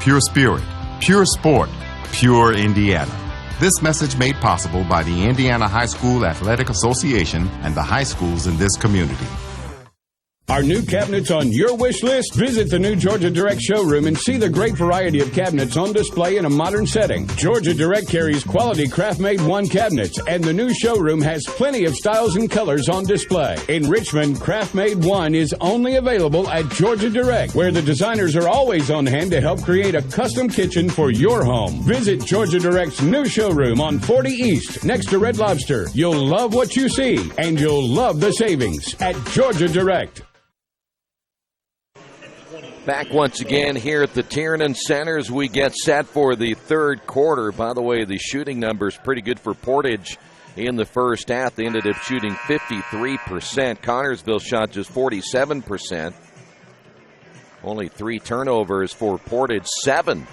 Pure spirit, pure sport, pure Indiana. This message made possible by the Indiana High School Athletic Association and the high schools in this community. Are new cabinets on your wish list? Visit the new Georgia Direct showroom and see the great variety of cabinets on display in a modern setting. Georgia Direct carries quality craft-made one cabinets, and the new showroom has plenty of styles and colors on display. In Richmond, craft-made one is only available at Georgia Direct, where the designers are always on hand to help create a custom kitchen for your home. Visit Georgia Direct's new showroom on 40 East, next to Red Lobster. You'll love what you see, and you'll love the savings at Georgia Direct. Back once again here at the Tiernan Center as we get set for the third quarter. By the way, the shooting numbers pretty good for Portage in the first half. They ended up shooting 53%. Connersville shot just 47%. Only 3 turnovers for Portage, 7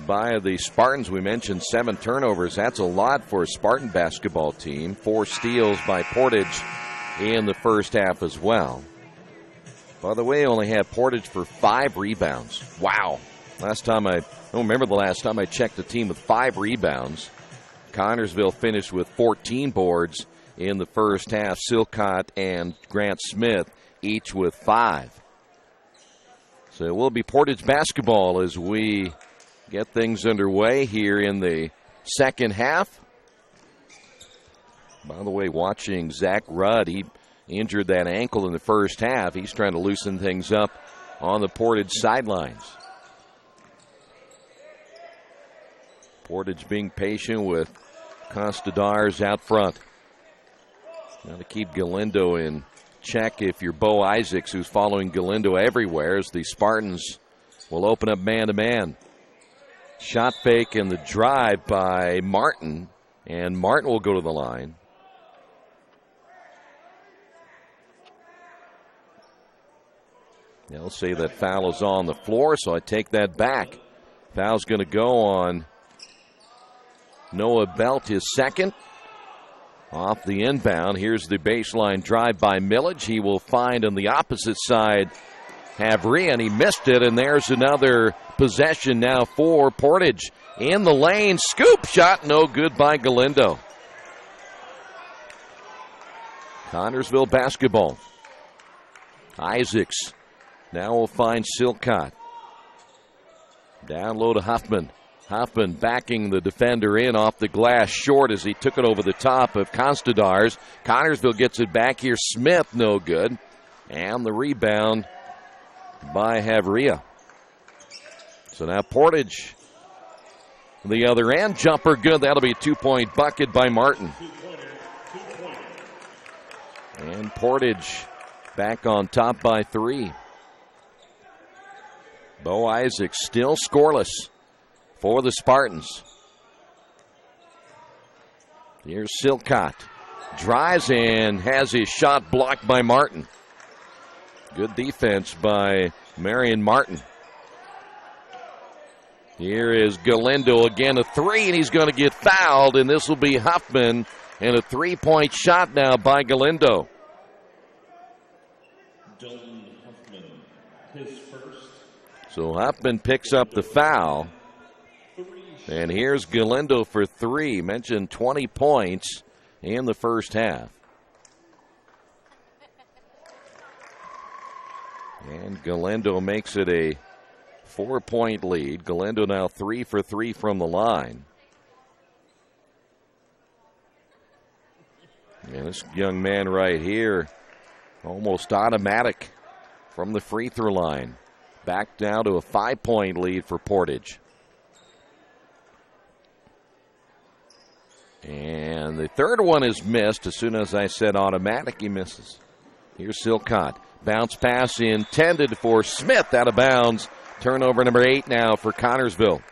by the Spartans. We mentioned 7 turnovers. That's a lot for a Spartan basketball team. 4 steals by Portage in the first half as well. By the way, only had Portage for 5 rebounds. Wow. I don't remember the last time I checked a team with 5 rebounds. Connersville finished with 14 boards in the first half. Silcott and Grant Smith each with 5. So it will be Portage basketball as we get things underway here in the second half. By the way, watching Zach Rudd, he injured that ankle in the first half. He's trying to loosen things up on the Portage sidelines. Portage being patient with Constadars out front. Now to keep Galindo in check if you're Bo Isaacs, who's following Galindo everywhere, as the Spartans will open up man-to-man. Shot fake and the drive by Martin, and Martin will go to the line. They'll say that foul is on the floor, so I take that back. Foul's going to go on Noah Belt, his second. Off the inbound, here's the baseline drive by Millage. He will find on the opposite side Havre, and he missed it, and there's another possession now for Portage. In the lane, scoop shot, no good by Galindo. Connersville basketball. Isaacs now will find Silcott. Down low to Huffman. Huffman backing the defender in off the glass short as he took it over the top of Constadars. Connersville gets it back here. Smith, no good. And the rebound by Havria. So now Portage, the other end. Jumper good. That'll be a 2-point bucket by Martin. And Portage back on top by 3. Bo Isaacs still scoreless for the Spartans. Here's Silcott. Drives and has his shot blocked by Martin. Good defense by Marion Martin. Here is Galindo again, a 3, and he's going to get fouled, and this will be Huffman, and a 3-point shot now by Galindo. Dalton Huffman, his first. So Huffman picks up the foul. And here's Galindo for 3. Mentioned 20 points in the first half. And Galindo makes it a 4-point lead. Galindo now 3 for 3 from the line. And this young man right here, almost automatic from the free throw line. Back down to a 5-point lead for Portage. And the third one is missed. As soon as I said automatic, he misses. Here's Silcott. Bounce pass intended for Smith, out of bounds. Turnover number 8 now for Connersville.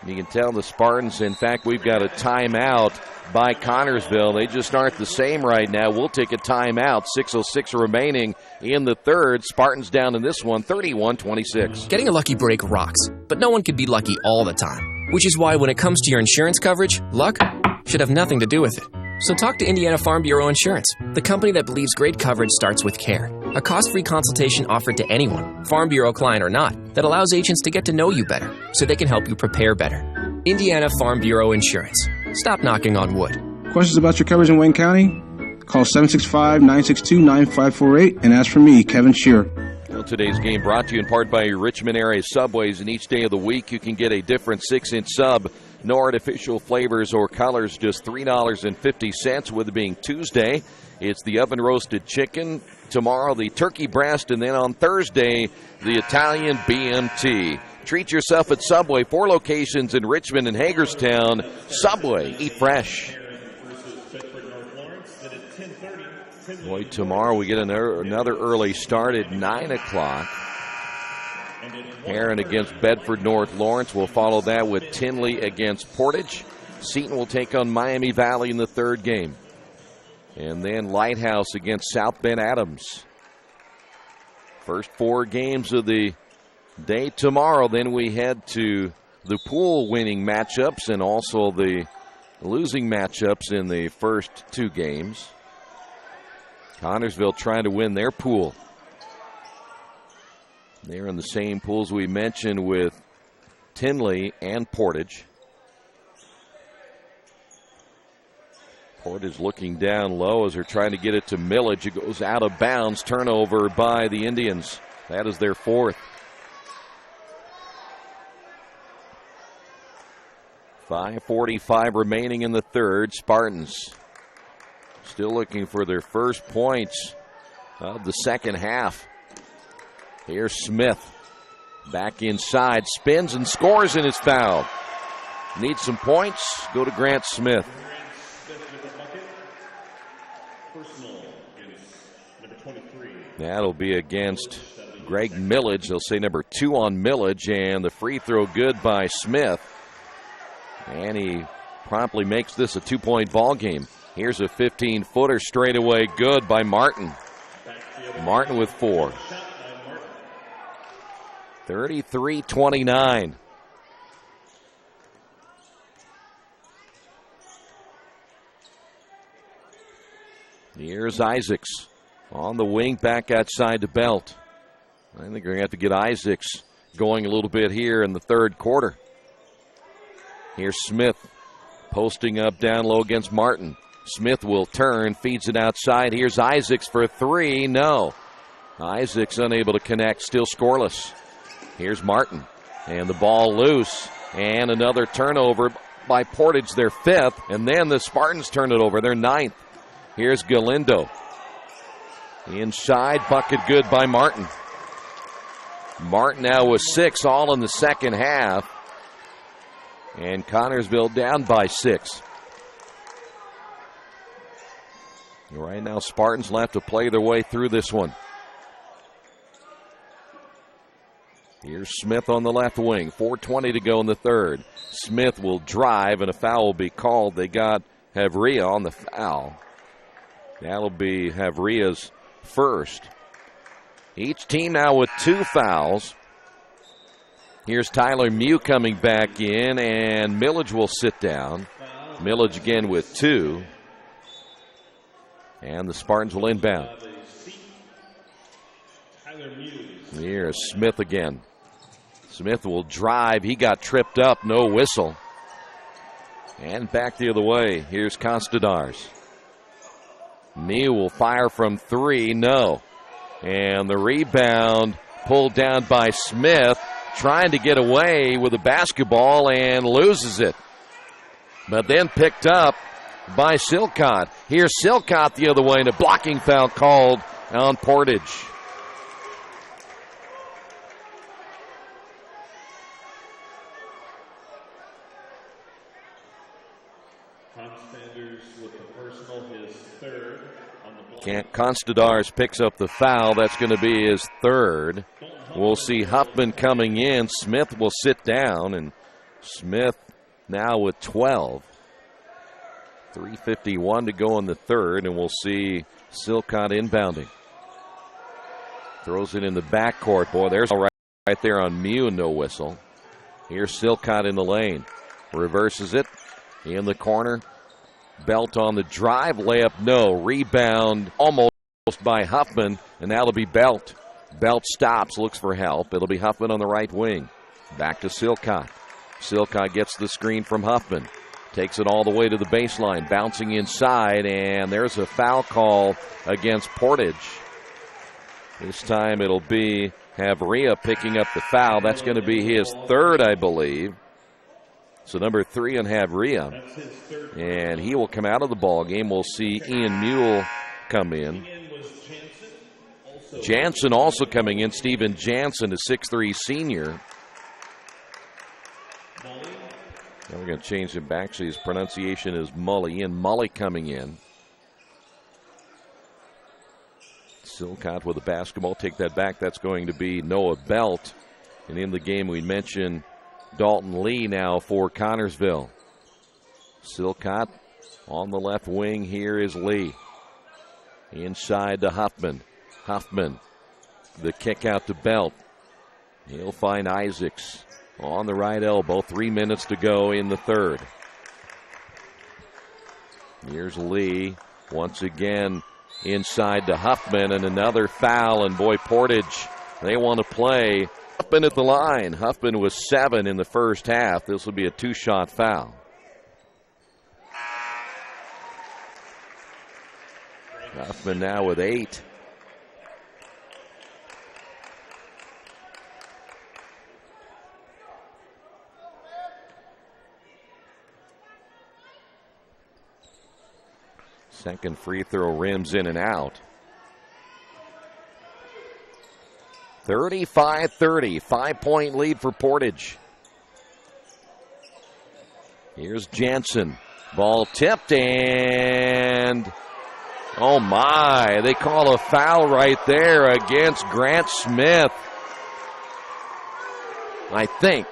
You can tell the Spartans, in fact, we've got a timeout by Connersville. They just aren't the same right now. We'll take a timeout. 6:06 remaining in the third. Spartans down in this one, 31-26. Getting a lucky break rocks, but no one can be lucky all the time. Which is why when it comes to your insurance coverage, luck should have nothing to do with it. So talk to Indiana Farm Bureau Insurance, the company that believes great coverage starts with care. A cost-free consultation offered to anyone, Farm Bureau client or not, that allows agents to get to know you better so they can help you prepare better. Indiana Farm Bureau Insurance. Stop knocking on wood. Questions about your coverage in Wayne County? Call 765-962-9548 and ask for me, Kevin Shearer. Well, today's game brought to you in part by your Richmond area Subways, and each day of the week you can get a different 6-inch sub. No artificial flavors or colors, just $3.50, with it being Tuesday. It's the oven-roasted chicken. Tomorrow, the turkey breast, and then on Thursday, the Italian BMT. Treat yourself at Subway. 4 locations in Richmond and Hagerstown. Subway, eat fresh. Boy, tomorrow we get another early start at 9 o'clock. Heron against Bedford North Lawrence. We'll follow that with Tinley against Portage. Seton will take on Miami Valley in the third game. And then Lighthouse against South Bend Adams. First 4 games of the day tomorrow. Then we head to the pool winning matchups and also the losing matchups in the first 2 games. Connersville trying to win their pool. They're in the same pools we mentioned with Tinley and Portage. Portage looking down low as they're trying to get it to Millage. It goes out of bounds. Turnover by the Indians. That is their fourth. 5:45 remaining in the third. Spartans still looking for their first points of the second half. Here's Smith. Back inside. Spins and scores in his foul. Need some points. Go to Grant Smith. That'll be against Greg Millage. They'll say number 2 on Millage, and the free throw good by Smith. And he promptly makes this a 2-point ball game. Here's a 15-footer straight away good by Martin. Martin with 4. 33-29. Here's Isaacs on the wing, back outside to Belt. I think we're going to have to get Isaacs going a little bit here in the third quarter. Here's Smith posting up down low against Martin. Smith will turn, feeds it outside. Here's Isaacs for 3. No. Isaacs unable to connect, still scoreless. Here's Martin, and the ball loose, and another turnover by Portage, their 5th, and then the Spartans turn it over, their 9th. Here's Galindo. Inside, bucket good by Martin. Martin now with 6, all in the second half. And Connersville down by 6. Right now, Spartans will have to play their way through this one. Here's Smith on the left wing. 4:20 to go in the third. Smith will drive, and a foul will be called. They got Havria on the foul. That'll be Havria's first. Each team now with 2 fouls. Here's Tyler Mew coming back in, and Millage will sit down. Millage again with 2. And the Spartans will inbound. Here's Smith again. Smith will drive. He got tripped up. No whistle. And back the other way. Here's Constadars. Mew will fire from 3. No. And the rebound pulled down by Smith. Trying to get away with the basketball and loses it. But then picked up by Silcott. Here's Silcott the other way, and a blocking foul called on Portage. Constadars picks up the foul. That's going to be his 3rd. We'll see Huffman coming in. Smith will sit down, and Smith now with 12. 3:51 to go in the third, and we'll see Silcott inbounding. Throws it in the backcourt. Boy, there's all right there on Mew, no whistle. Here's Silcott in the lane. Reverses it in the corner. Belt on the drive, layup, no. Rebound almost by Huffman, and that'll be Belt. Belt stops, looks for help. It'll be Huffman on the right wing. Back to Silcott. Silcott gets the screen from Huffman. Takes it all the way to the baseline, bouncing inside, and there's a foul call against Portage. This time it'll be Havria picking up the foul. That's going to be his 3rd, I believe. So number 3 on Havria. And he will come out of the ball game. We'll see Ian Mule come in. Jansen also coming in. Steven Jansen, a 6'3 senior. Now we're going to change him back. So his pronunciation is Mully. Ian Mully coming in. Silcott with the basketball. Take that back. That's going to be Noah Belt. And in the game we mentioned Dalton Lee now for Connersville. Silcott on the left wing. Here is Lee. Inside to Huffman. Huffman, the kick out to Belt. He'll find Isaacs on the right elbow. 3 minutes to go in the third. Here's Lee once again inside to Huffman, and another foul. And boy, Portage, they want to play. Huffman at the line. Huffman was 7 in the first half. This will be a 2-shot foul. Huffman now with 8. Second free throw rims in and out. 35-30, 5-point lead for Portage. Here's Jansen. Ball tipped and, oh my, they call a foul right there against Grant Smith, I think.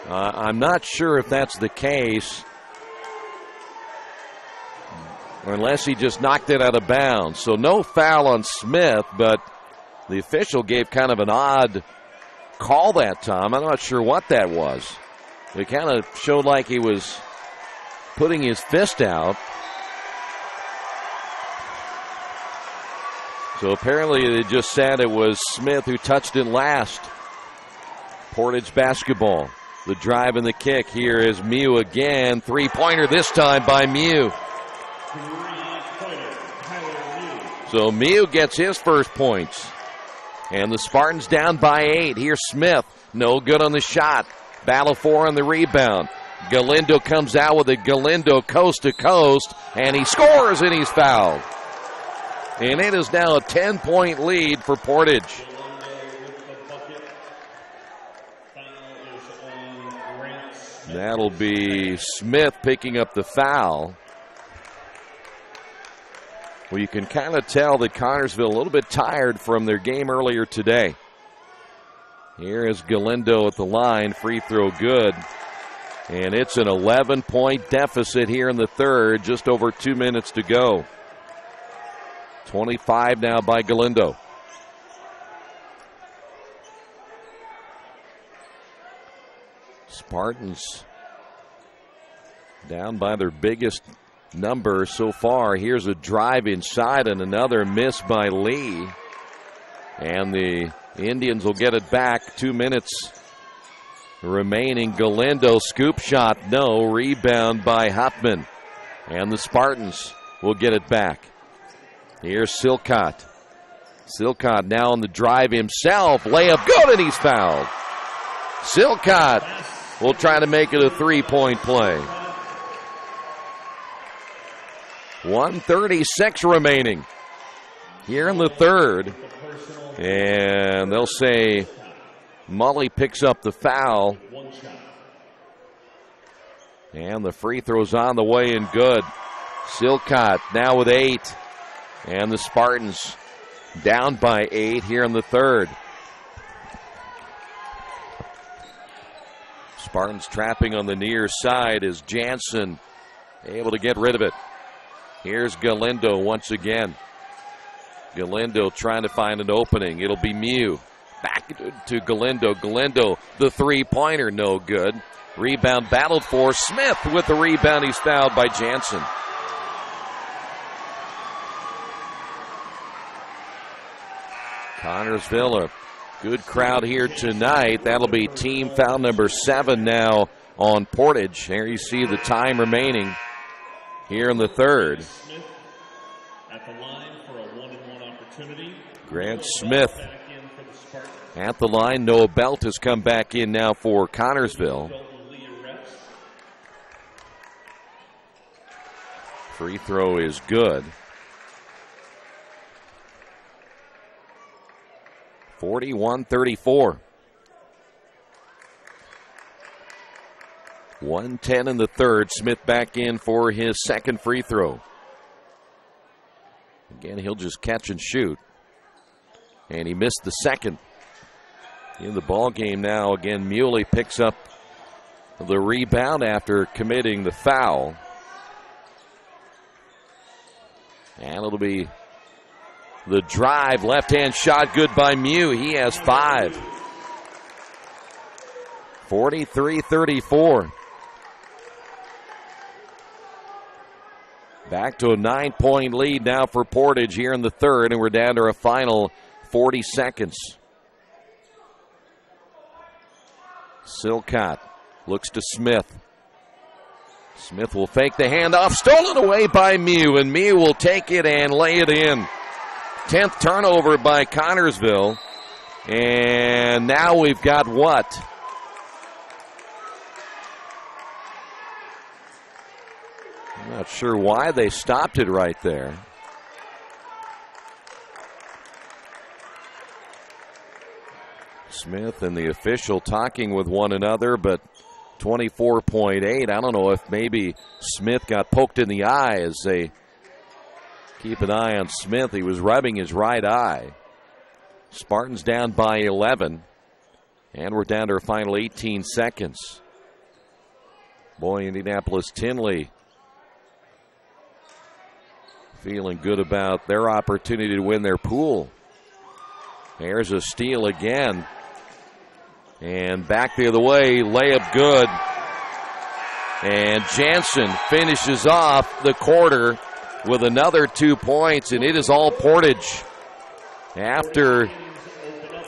I'm not sure if that's the case, or unless he just knocked it out of bounds. So no foul on Smith, but the official gave kind of an odd call that time. I'm not sure what that was. It kind of showed like he was putting his fist out. So apparently they just said it was Smith who touched it last. Portage basketball. The drive and the kick. Here is Mew again. Three-pointer this time by Mew. So Mew gets his first points. And the Spartans down by 8. Here's Smith. No good on the shot. Battle for on the rebound. Galindo comes out with it. Galindo coast to coast. And he scores and he's fouled. And it is now a 10-point lead for Portage. That'll be Smith picking up the foul. Well, you can kind of tell that Connersville a little bit tired from their game earlier today. Here is Galindo at the line. Free throw good. And it's an 11-point deficit here in the third. Just over 2 minutes to go. 25 now by Galindo. Spartans down by their biggest number so far. Here's a drive inside and another miss by Lee. And the Indians will get it back. 2 minutes remaining. Galindo scoop shot, no. Rebound by Huffman. And the Spartans will get it back. Here's Silcott. Silcott now on the drive himself. Layup good and he's fouled. Silcott will try to make it a 3-point play. 1:36 remaining here in the third. And they'll say Mully picks up the foul. And the free throw's on the way and good. Silcott now with 8. And the Spartans down by 8 here in the third. Spartans trapping on the near side is Jansen able to get rid of it. Here's Galindo once again. Galindo trying to find an opening. It'll be Mew. Back to Galindo. Galindo, the three-pointer, no good. Rebound battled for. Smith with the rebound. He's fouled by Jansen. Connersville, a good crowd here tonight. That'll be team foul number 7 now on Portage. There you see the time remaining here in the third. At the line for a 1-and-1 opportunity. Grant Smith at the line. Noah Belt has come back in now for Connersville. Free throw is good. 41-34. 1:10 in the third. Smith back in for his second free throw. Again, he'll just catch and shoot. And he missed the second. In the ball game now, again, Muley picks up the rebound after committing the foul. And it'll be the drive, left-hand shot, good by Mew. He has 5. 43-34. Back to a 9-point lead now for Portage here in the third, and we're down to a final 40 seconds. Silcott looks to Smith. Smith will fake the handoff, stolen away by Mew, and Mew will take it and lay it in. 10th turnover by Connersville. And now we've got what? I'm not sure why they stopped it right there. Smith and the official talking with one another, but 24.8. I don't know if maybe Smith got poked in the eye as they keep an eye on Smith. He was rubbing his right eye. Spartans down by 11, and we're down to our final 18 seconds. Boy, Indianapolis Tinley feeling good about their opportunity to win their pool. There's a steal again. And back the other way, layup good. And Jansen finishes off the quarter with another 2 points, and it is all Portage. After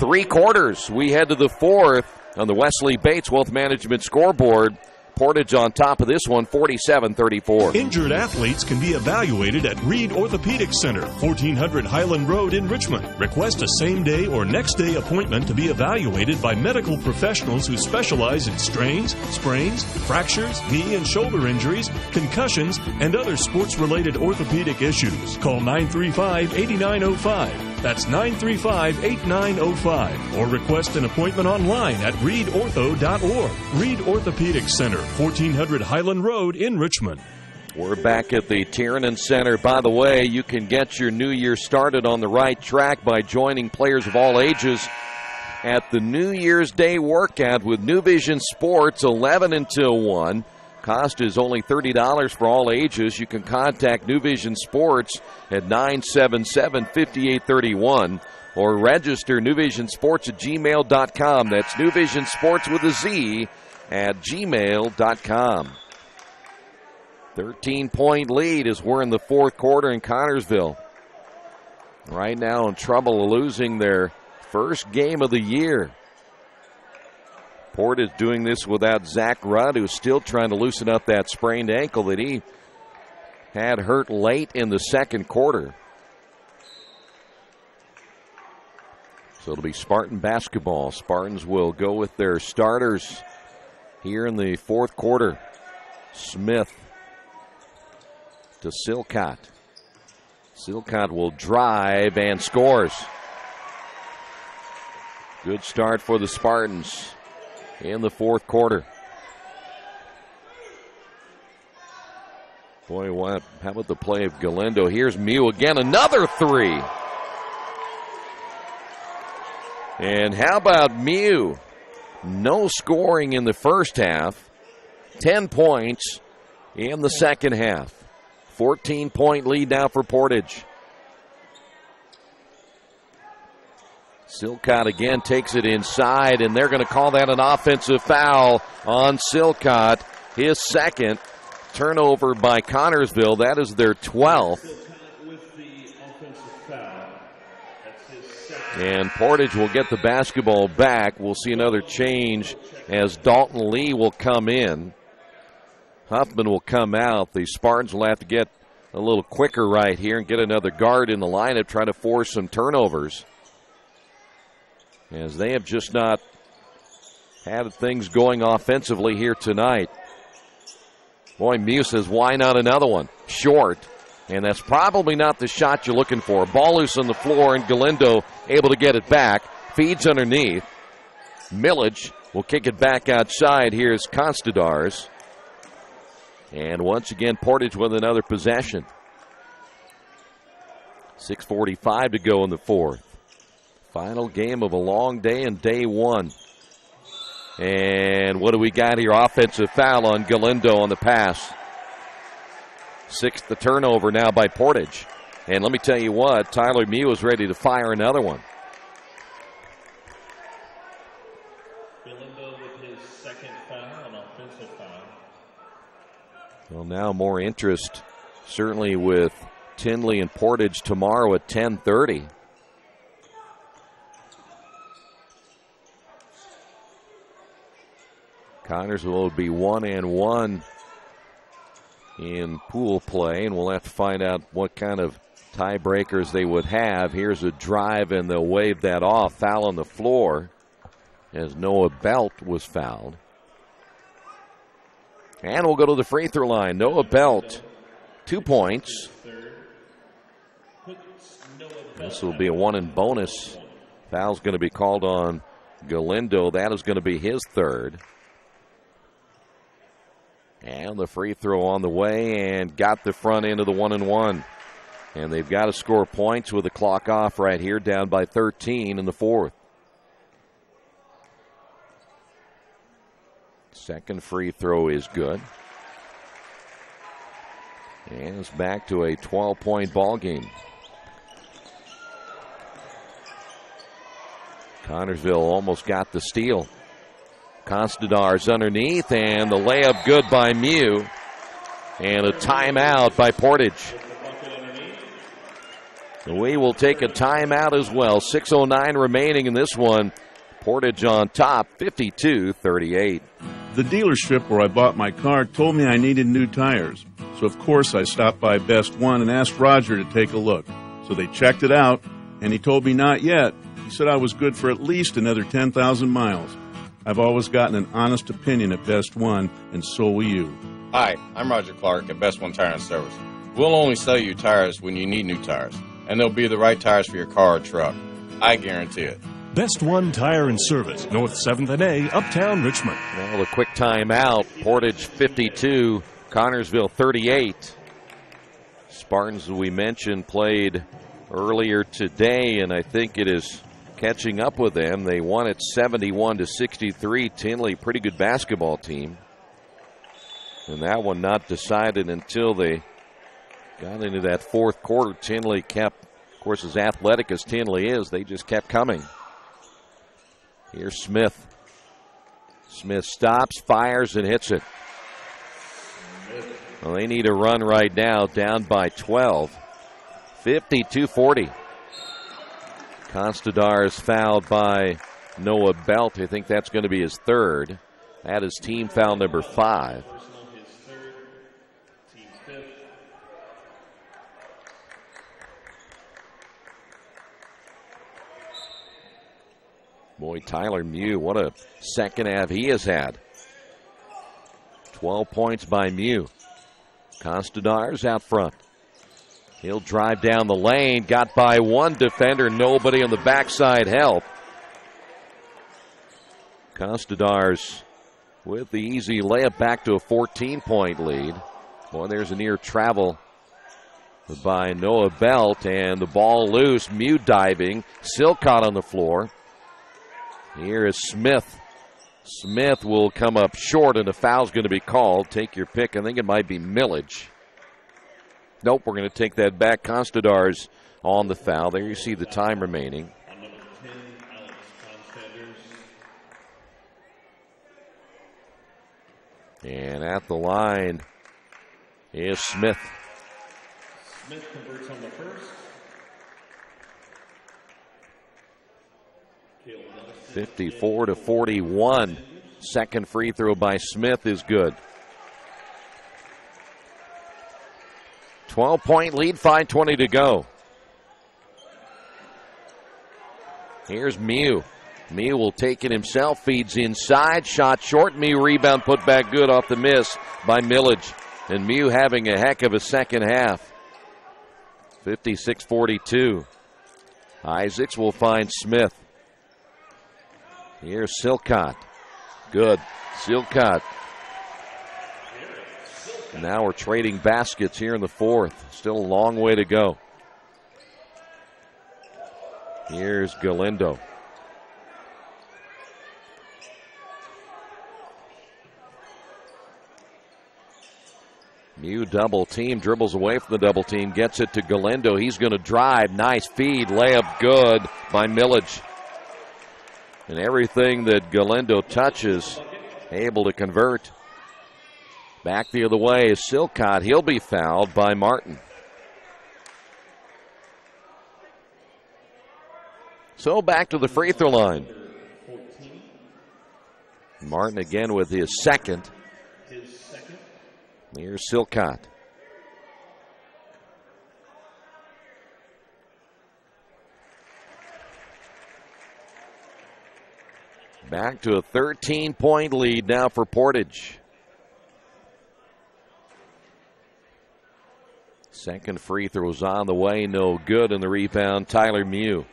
3 quarters, we head to the fourth on the Wesley Bates Wealth Management scoreboard. Portage on top of this one, 47-34. Injured athletes can be evaluated at Reed Orthopedic Center, 1400 Highland Road in Richmond. Request a same-day or next-day appointment to be evaluated by medical professionals who specialize in strains, sprains, fractures, knee and shoulder injuries, concussions, and other sports-related orthopedic issues. Call 935-8905. That's 935-8905. Or request an appointment online at reedortho.org. Reed Orthopedic Center, 1400 Highland Road in Richmond. We're back at the Tiernan Center. By the way, you can get your new year started on the right track by joining players of all ages at the New Year's Day workout with New Vision Sports, 11 until 1. Cost is only $30 for all ages. You can contact New Vision Sports at 977-5831 or register newvisionsports@gmail.com. That's New Vision Sports with a Z at gmail.com. 13-point lead as we're in the fourth quarter in Connersville. Right now in trouble of losing their first game of the year. Portage doing this without Zach Rudd, who's still trying to loosen up that sprained ankle that he had hurt late in the second quarter. So it'll be Spartan basketball. Spartans will go with their starters here in the fourth quarter. Smith to Silcott. Silcott will drive and scores. Good start for the Spartans in the fourth quarter. Boy, what? How about the play of Galindo? Here's Mew again, another three. And how about Mew? No scoring in the first half. 10 points in the second half. 14-point lead now for Portage. Silcott again takes it inside, and they're going to call that an offensive foul on Silcott. His second turnover by Connersville. That is their 12th. And Portage will get the basketball back. We'll see another change as Dalton Lee will come in. Huffman will come out. The Spartans will have to get a little quicker right here and get another guard in the lineup, trying to force some turnovers, as they have just not had things going offensively here tonight. Boy, Mew says, why not another one? Short. And that's probably not the shot you're looking for. Ball loose on the floor, and Galindo able to get it back. Feeds underneath. Millage will kick it back outside. Here's Constadars. And once again, Portage with another possession. 6:45 to go in the fourth. Final game of a long day and day one. And what do we got here? Offensive foul on Galindo on the pass. Sixth the turnover now by Portage. And let me tell you what, Tyler Mew is ready to fire another one. Galindo with his second foul, an offensive foul. Well, now more interest, certainly with Tinley and Portage tomorrow at 10:30. Connersville will be 1-1 in pool play, and we'll have to find out what kind of tiebreakers they would have. Here's a drive, and they'll wave that off. Foul on the floor as Noah Belt was fouled. And we'll go to the free throw line. Noah Belt, 2 points. This will be a one and bonus. Foul's going to be called on Galindo. That is going to be his third. And the free throw on the way, and got the front end of the 1-and-1. And they've got to score points with the clock off right here, down by 13 in the fourth. Second free throw is good. And it's back to a 12-point ball game. Connersville almost got the steal. Constadars underneath, and the layup good by Mew. And a timeout by Portage. We will take a timeout as well. 6:09 remaining in this one. Portage on top, 52-38. The dealership where I bought my car told me I needed new tires. So, of course, I stopped by Best One and asked Roger to take a look. So they checked it out, and he told me not yet. He said I was good for at least another 10,000 miles. I've always gotten an honest opinion at Best One, and so will you. Hi, I'm Roger Clark at Best One Tire and Service. We'll only sell you tires when you need new tires, and they'll be the right tires for your car or truck. I guarantee it. Best One Tire and Service, North 7th and A, Uptown Richmond. Well, a quick timeout. Portage 52, Connersville 38. Spartans, we mentioned, played earlier today, and I think it is catching up with them. They won it 71-63. Tinley, pretty good basketball team. And that one not decided until they got into that fourth quarter. Tinley kept, of course, as athletic as Tinley is, they just kept coming. Here's Smith. Smith stops, fires, and hits it. Well, they need a run right now, down by 12. 52-40. Constadars fouled by Noah Belt. I think that's going to be his third. That is team foul number 5. Boy, Tyler Mew, what a second half he has had. 12 points by Mew. Constadars out front. He'll drive down the lane. Got by one defender. Nobody on the backside help. Constadars with the easy layup back to a 14-point lead. Boy, there's a near travel by Noah Belt, and the ball loose. Mew diving. Silcott on the floor. Here is Smith. Smith will come up short, and a foul's going to be called. Take your pick. I think it might be Millage. Nope, we're going to take that back. Constadars on the foul. There you see the time remaining. On number 10, Alex Constanders. And at the line is Smith. Smith converts on the first. 54-41. Second free throw by Smith is good. 12-point lead, 5:20 to go. Here's Mew. Mew will take it himself, feeds inside, shot short. Mew rebound, put back good off the miss by Millage. And Mew having a heck of a second half. 56-42. Isaacs will find Smith. Here's Silcott. Good. Silcott. Now we're trading baskets here in the fourth. Still a long way to go. Here's Galindo. Mew double team, dribbles away from the double team, gets it to Galindo. He's going to drive. Nice feed. Layup good by Millage. And everything that Galindo touches, able to convert. Back the other way is Silcott. He'll be fouled by Martin. So back to the free throw line. Martin again with his second. Here's Silcott. Back to a 13-point lead now for Portage. Second free throw was on the way, no good, and the rebound, Tyler Mew.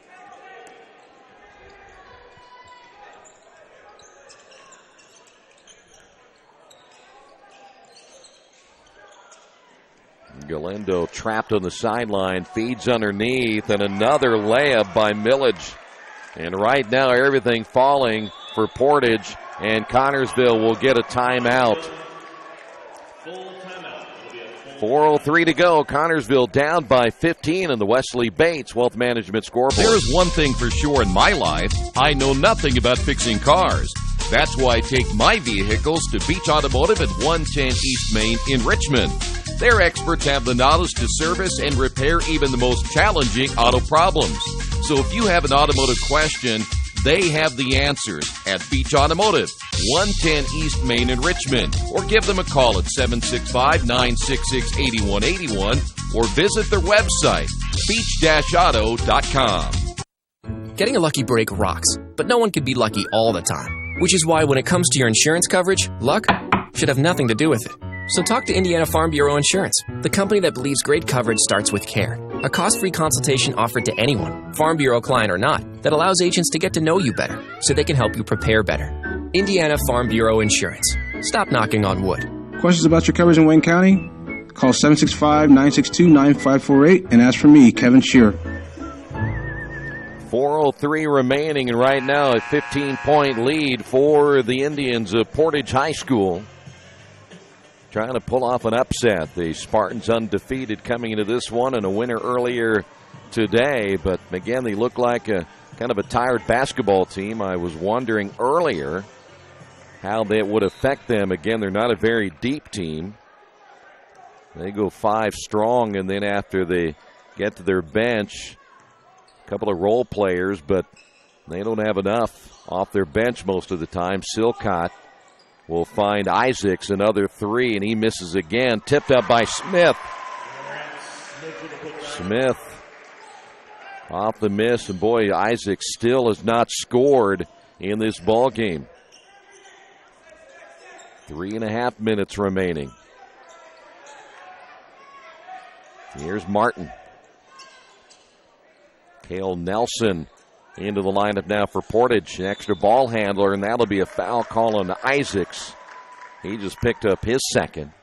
Galindo trapped on the sideline, feeds underneath, and another layup by Millage. And right now, everything falling for Portage, and Connersville will get a timeout. 4:03 to go. Connersville down by 15 in the Wesley Bates Wealth Management scoreboard. There is one thing for sure in my life. I know nothing about fixing cars. That's why I take my vehicles to Beach Automotive at 110 East Main in Richmond. Their experts have the knowledge to service and repair even the most challenging auto problems. So if you have an automotive question, they have the answers at Beach Automotive, 110 East Main in Richmond. Or give them a call at 765-966-8181 or visit their website, beach-auto.com. Getting a lucky break rocks, but no one can be lucky all the time. Which is why when it comes to your insurance coverage, luck should have nothing to do with it. So talk to Indiana Farm Bureau Insurance, the company that believes great coverage starts with care. A cost-free consultation offered to anyone, Farm Bureau client or not, that allows agents to get to know you better so they can help you prepare better. Indiana Farm Bureau Insurance. Stop knocking on wood. Questions about your coverage in Wayne County? Call 765-962-9548 and ask for me, Kevin Shear. 4:03 remaining, and right now a 15-point lead for the Indians of Portage High School. Trying to pull off an upset. The Spartans undefeated coming into this one and a winner earlier today. But again, they look like a kind of a tired basketball team. I was wondering earlier how that would affect them. Again, they're not a very deep team. They go 5 strong, and then after they get to their bench, a couple of role players, but they don't have enough off their bench most of the time. Silcott will find Isaacs another 3, and he misses again. Tipped up by Smith. Smith off the miss, and boy, Isaacs still has not scored in this ball game. 3.5 minutes remaining. Here's Martin. Cale Nelson into the lineup now for Portage. An extra ball handler, and that'll be a foul call on Isaacs. He just picked up his second.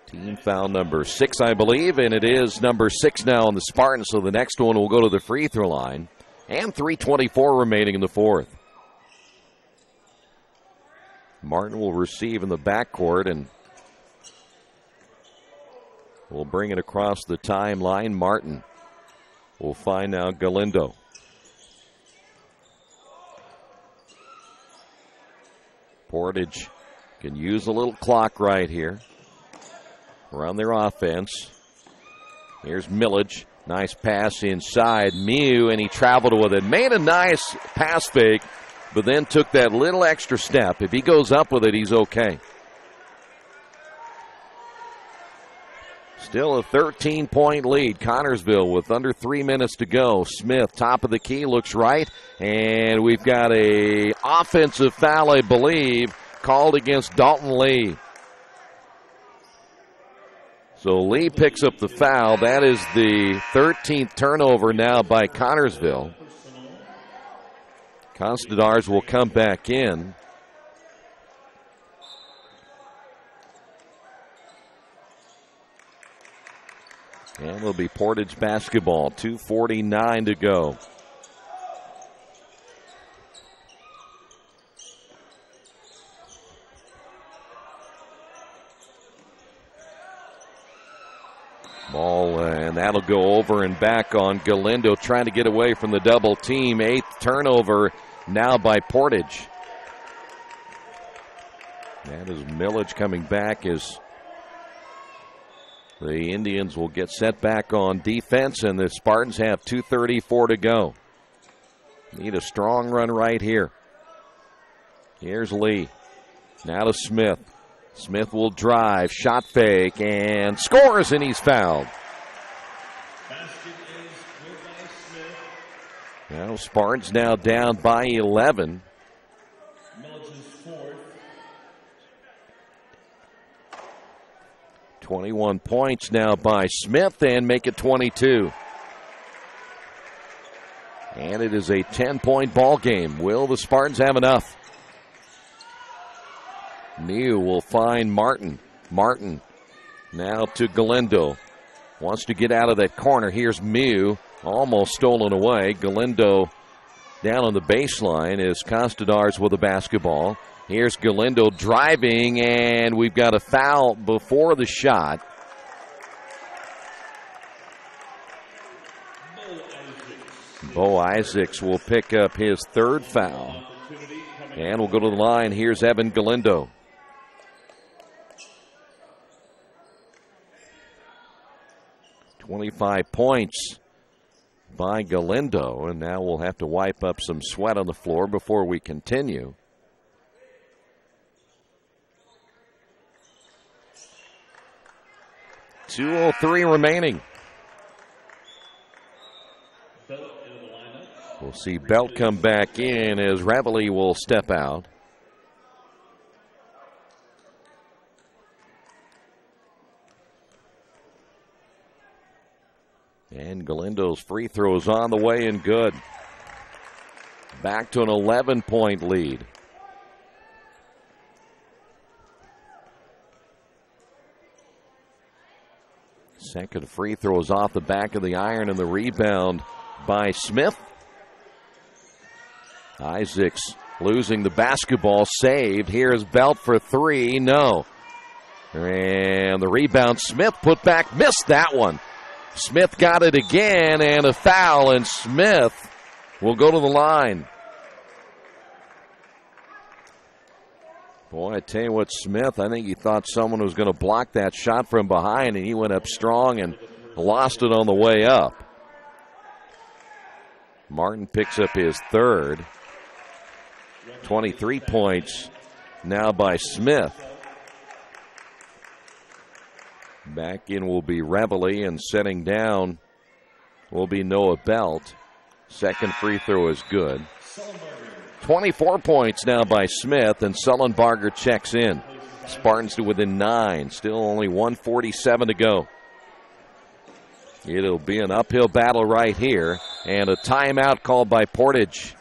Team foul number 6, I believe, and it is number 6 now on the Spartans, so the next one will go to the free throw line. And 3:24 remaining in the fourth. Martin will receive in the backcourt, and will bring it across the timeline. Martin will find now Galindo. Portage can use a little clock right here around their offense. Here's Millage. Nice pass inside. Mew, and he traveled with it. Made a nice pass fake, but then took that little extra step. If he goes up with it, he's okay. Still a 13-point lead. Connersville with under 3 minutes to go. Smith, top of the key, looks right. And we've got a offensive foul, I believe, called against Dalton Lee. So Lee picks up the foul. That is the 13th turnover now by Connersville. Constadars will come back in. And it'll be Portage basketball. 2:49 to go. Ball, and that'll go over and back on Galindo, trying to get away from the double team. 8th turnover now by Portage. That is Millage coming back as the Indians will get set back on defense, and the Spartans have 2:34 to go. Need a strong run right here. Here's Lee. Now to Smith. Smith will drive, shot fake, and scores, and he's fouled. Now Spartans now down by 11. 21 points now by Smith, and make it 22. And it is a 10-point ball game. Will the Spartans have enough? Mew will find Martin. Martin now to Galindo. Wants to get out of that corner. Here's Mew. Almost stolen away. Galindo down on the baseline is Costadars with the basketball. Here's Galindo driving, and we've got a foul before the shot. Bo Isaacs will pick up his third foul. And we'll go to the line. Here's Evan Galindo. .25 points by Galindo, and now we'll have to wipe up some sweat on the floor before we continue. .203 remaining. We'll see Belt come back in as Reveille will step out. And Galindo's free throw is on the way and good. Back to an 11-point lead. Second free throw is off the back of the iron, and the rebound by Smith. Isaacs losing the basketball, saved. Here's Belt for three. No. And the rebound, Smith put back, missed that one. Smith got it again, and a foul, and Smith will go to the line. Boy, I tell you what, Smith, I think he thought someone was going to block that shot from behind, and he went up strong and lost it on the way up. Martin picks up his third. 23 points now by Smith. Back in will be Reveille, and setting down will be Noah Belt. Second free throw is good. 24 points now by Smith, and Sullenbarger checks in. Spartans to within 9. Still only 1:47 to go. It'll be an uphill battle right here, and a timeout called by Portage.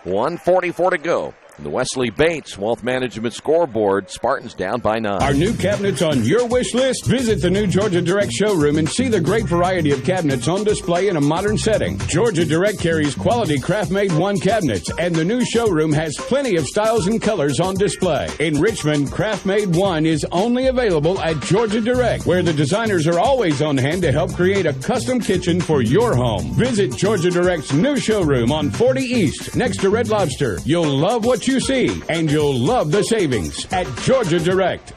1:44 to go. The Wesley Bates Wealth Management scoreboard. Spartans down by 9. Are new cabinets on your wish list? Visit the new Georgia Direct showroom and see the great variety of cabinets on display in a modern setting. Georgia Direct carries quality craft-made one cabinets, and the new showroom has plenty of styles and colors on display. In Richmond, craft-made one is only available at Georgia Direct, where the designers are always on hand to help create a custom kitchen for your home. Visit Georgia Direct's new showroom on 40 East, next to Red Lobster. You'll love what you see, and you'll love the savings at Georgia Direct.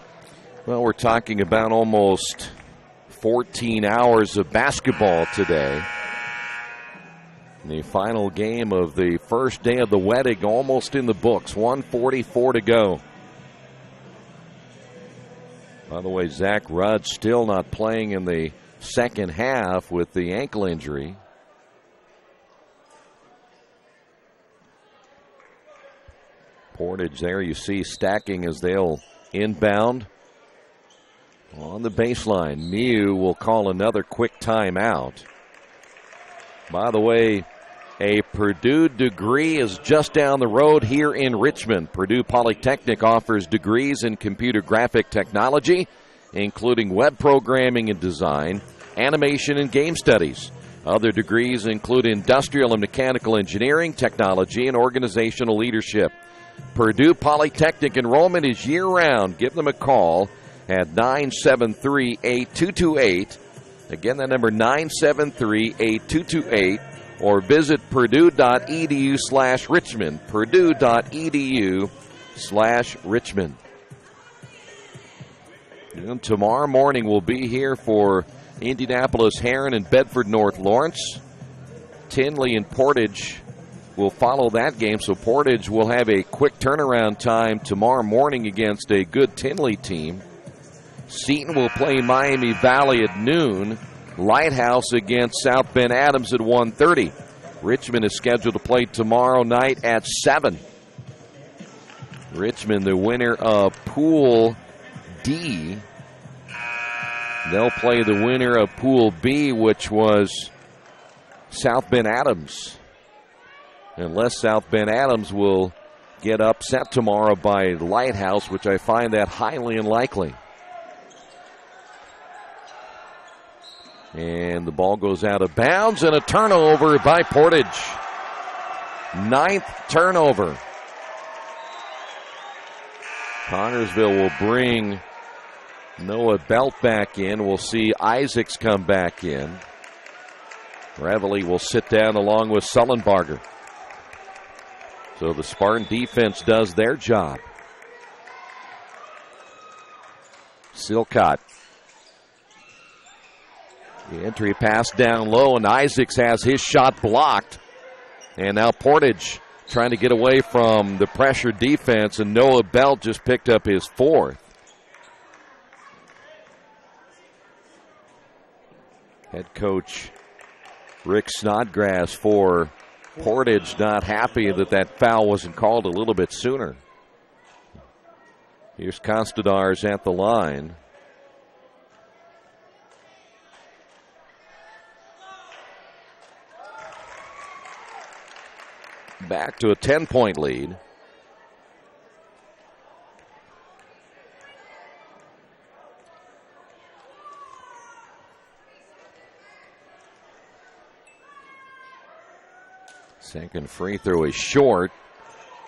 Well, we're talking about almost 14 hours of basketball today. The final game of the first day of the Wettig almost in the books. 1:44 to go. By the way, Zach Rudd still not playing in the second half with the ankle injury. Portage there, you see stacking as they'll inbound on the baseline. Mew will call another quick timeout. By the way, a Purdue degree is just down the road here in Richmond. Purdue Polytechnic offers degrees in computer graphic technology, including web programming and design, animation, and game studies. Other degrees include industrial and mechanical engineering, technology, and organizational leadership. Purdue Polytechnic enrollment is year-round. Give them a call at 973-8228. Again, that number 973-8228, or visit purdue.edu/Richmond. Purdue.edu/Richmond. And tomorrow morning we'll be here for Indianapolis Heron and Bedford North Lawrence. Tinley and Portage will follow that game. So Portage will have a quick turnaround time tomorrow morning against a good Tinley team. Seton will play Miami Valley at noon. Lighthouse against South Bend Adams at 1:30. Richmond is scheduled to play tomorrow night at 7. Richmond, the winner of Pool D. They'll play the winner of Pool B, which was South Bend Adams. Unless South Bend Adams will get upset tomorrow by Lighthouse, which I find that highly unlikely. And the ball goes out of bounds, and a turnover by Portage. 9th turnover. Connersville will bring Noah Belt back in. We'll see Isaacs come back in. Reveley will sit down along with Sullenbarger. So the Spartan defense does their job. Silcott. The entry pass down low, and Isaacs has his shot blocked. And now Portage trying to get away from the pressure defense, and Noah Belt just picked up his 4th. Head coach Rick Snodgrass for Portage not happy that that foul wasn't called a little bit sooner. Here's Costadars at the line. Back to a 10-point lead. Second free throw is short.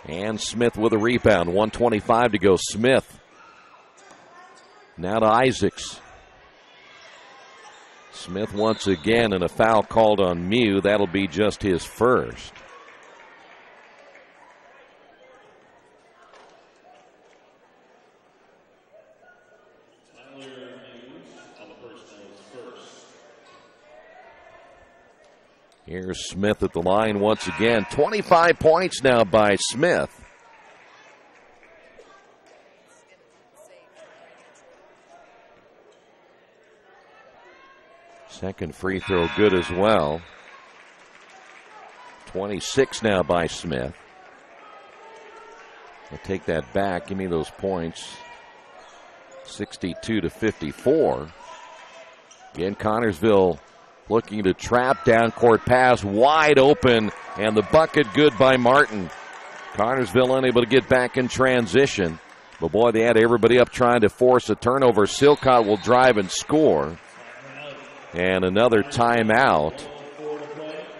And Smith with a rebound. 1:25 to go. Smith. Now to Isaacs. Smith once again, and a foul called on Mew. That'll be just his first. Here's Smith at the line once again. 25 points now by Smith. Second free throw good as well. 26 now by Smith. I'll take that back. Give me those points. 62-54. Again, Connersville looking to trap, down court pass, wide open, and the bucket good by Martin. Connersville unable to get back in transition. But boy, they had everybody up trying to force a turnover. Silcott will drive and score. And another timeout.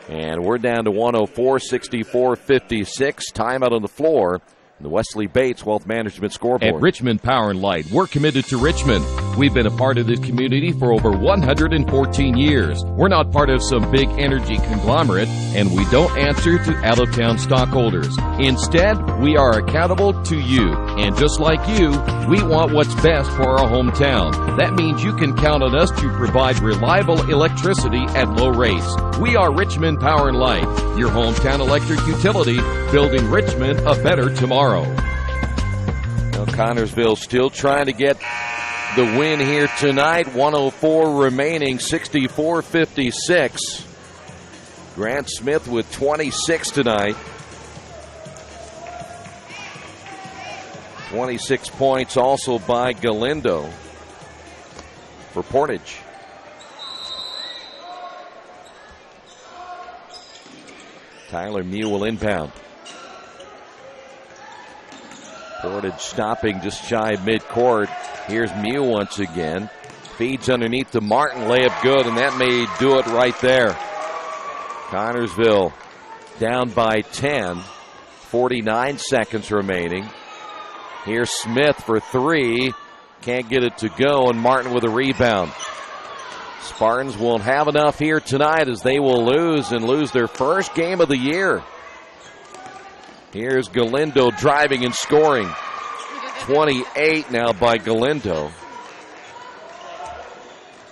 And we're down to 104, 64-56. Timeout on the floor. The Wesley Bates Wealth Management scoreboard. At Richmond Power and Light, we're committed to Richmond. We've been a part of this community for over 114 years. We're not part of some big energy conglomerate, and we don't answer to out-of-town stockholders. Instead, we are accountable to you. And just like you, we want what's best for our hometown. That means you can count on us to provide reliable electricity at low rates. We are Richmond Power and Light, your hometown electric utility, building Richmond a better tomorrow. Well, Connersville still trying to get the win here tonight. 104 remaining, 64-56. Grant Smith with 26 tonight. 26 points also by Galindo for Portage. Tyler Mew will inbound. Portage stopping just shy of midcourt. Here's Mew once again. Feeds underneath to Martin. Layup good, and that may do it right there. Connersville down by 10. 49 seconds remaining. Here's Smith for three. Can't get it to go, and Martin with a rebound. Spartans won't have enough here tonight as they will lose their first game of the year. Here's Galindo driving and scoring. 28 now by Galindo.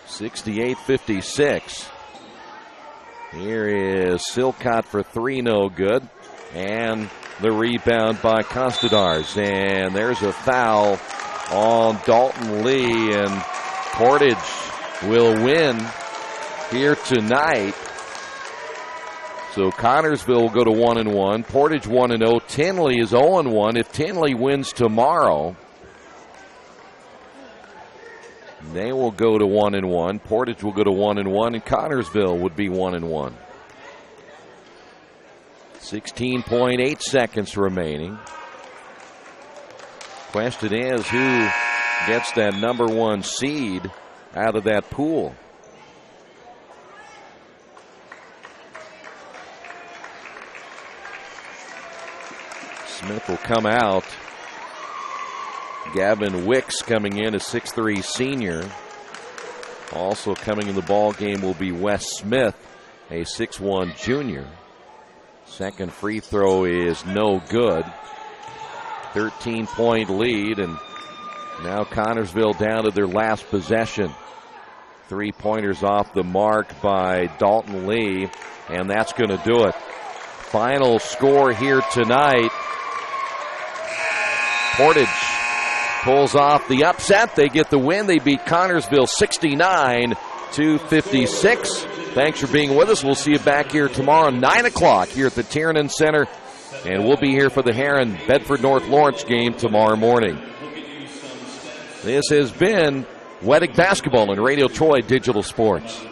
68-56. Here is Silcott for three, no good. And the rebound by Costadars. And there's a foul on Dalton Lee, and Portage will win here tonight. So Connersville will go to 1-1. Portage 1-0. Tinley is 0-1. If Tinley wins tomorrow, they will go to 1-1. Portage will go to 1-1, and Connersville would be 1-1. 16.8 seconds remaining. Question is, who gets that number one seed out of that pool? Smith will come out. Gavin Wicks coming in, a 6'3 senior. Also coming in the ball game will be Wes Smith, a 6'1 junior. Second free throw is no good. 13-point lead, and now Connersville down to their last possession. 3-pointers off the mark by Dalton Lee, and that's going to do it. Final score here tonight. Portage pulls off the upset. They get the win. They beat Connersville 69-56. Thanks for being with us. We'll see you back here tomorrow, 9 o'clock here at the Tiernan Center. And we'll be here for the Heron Bedford North Lawrence game tomorrow morning. This has been Wettig Basketball and Radio Troy Digital Sports.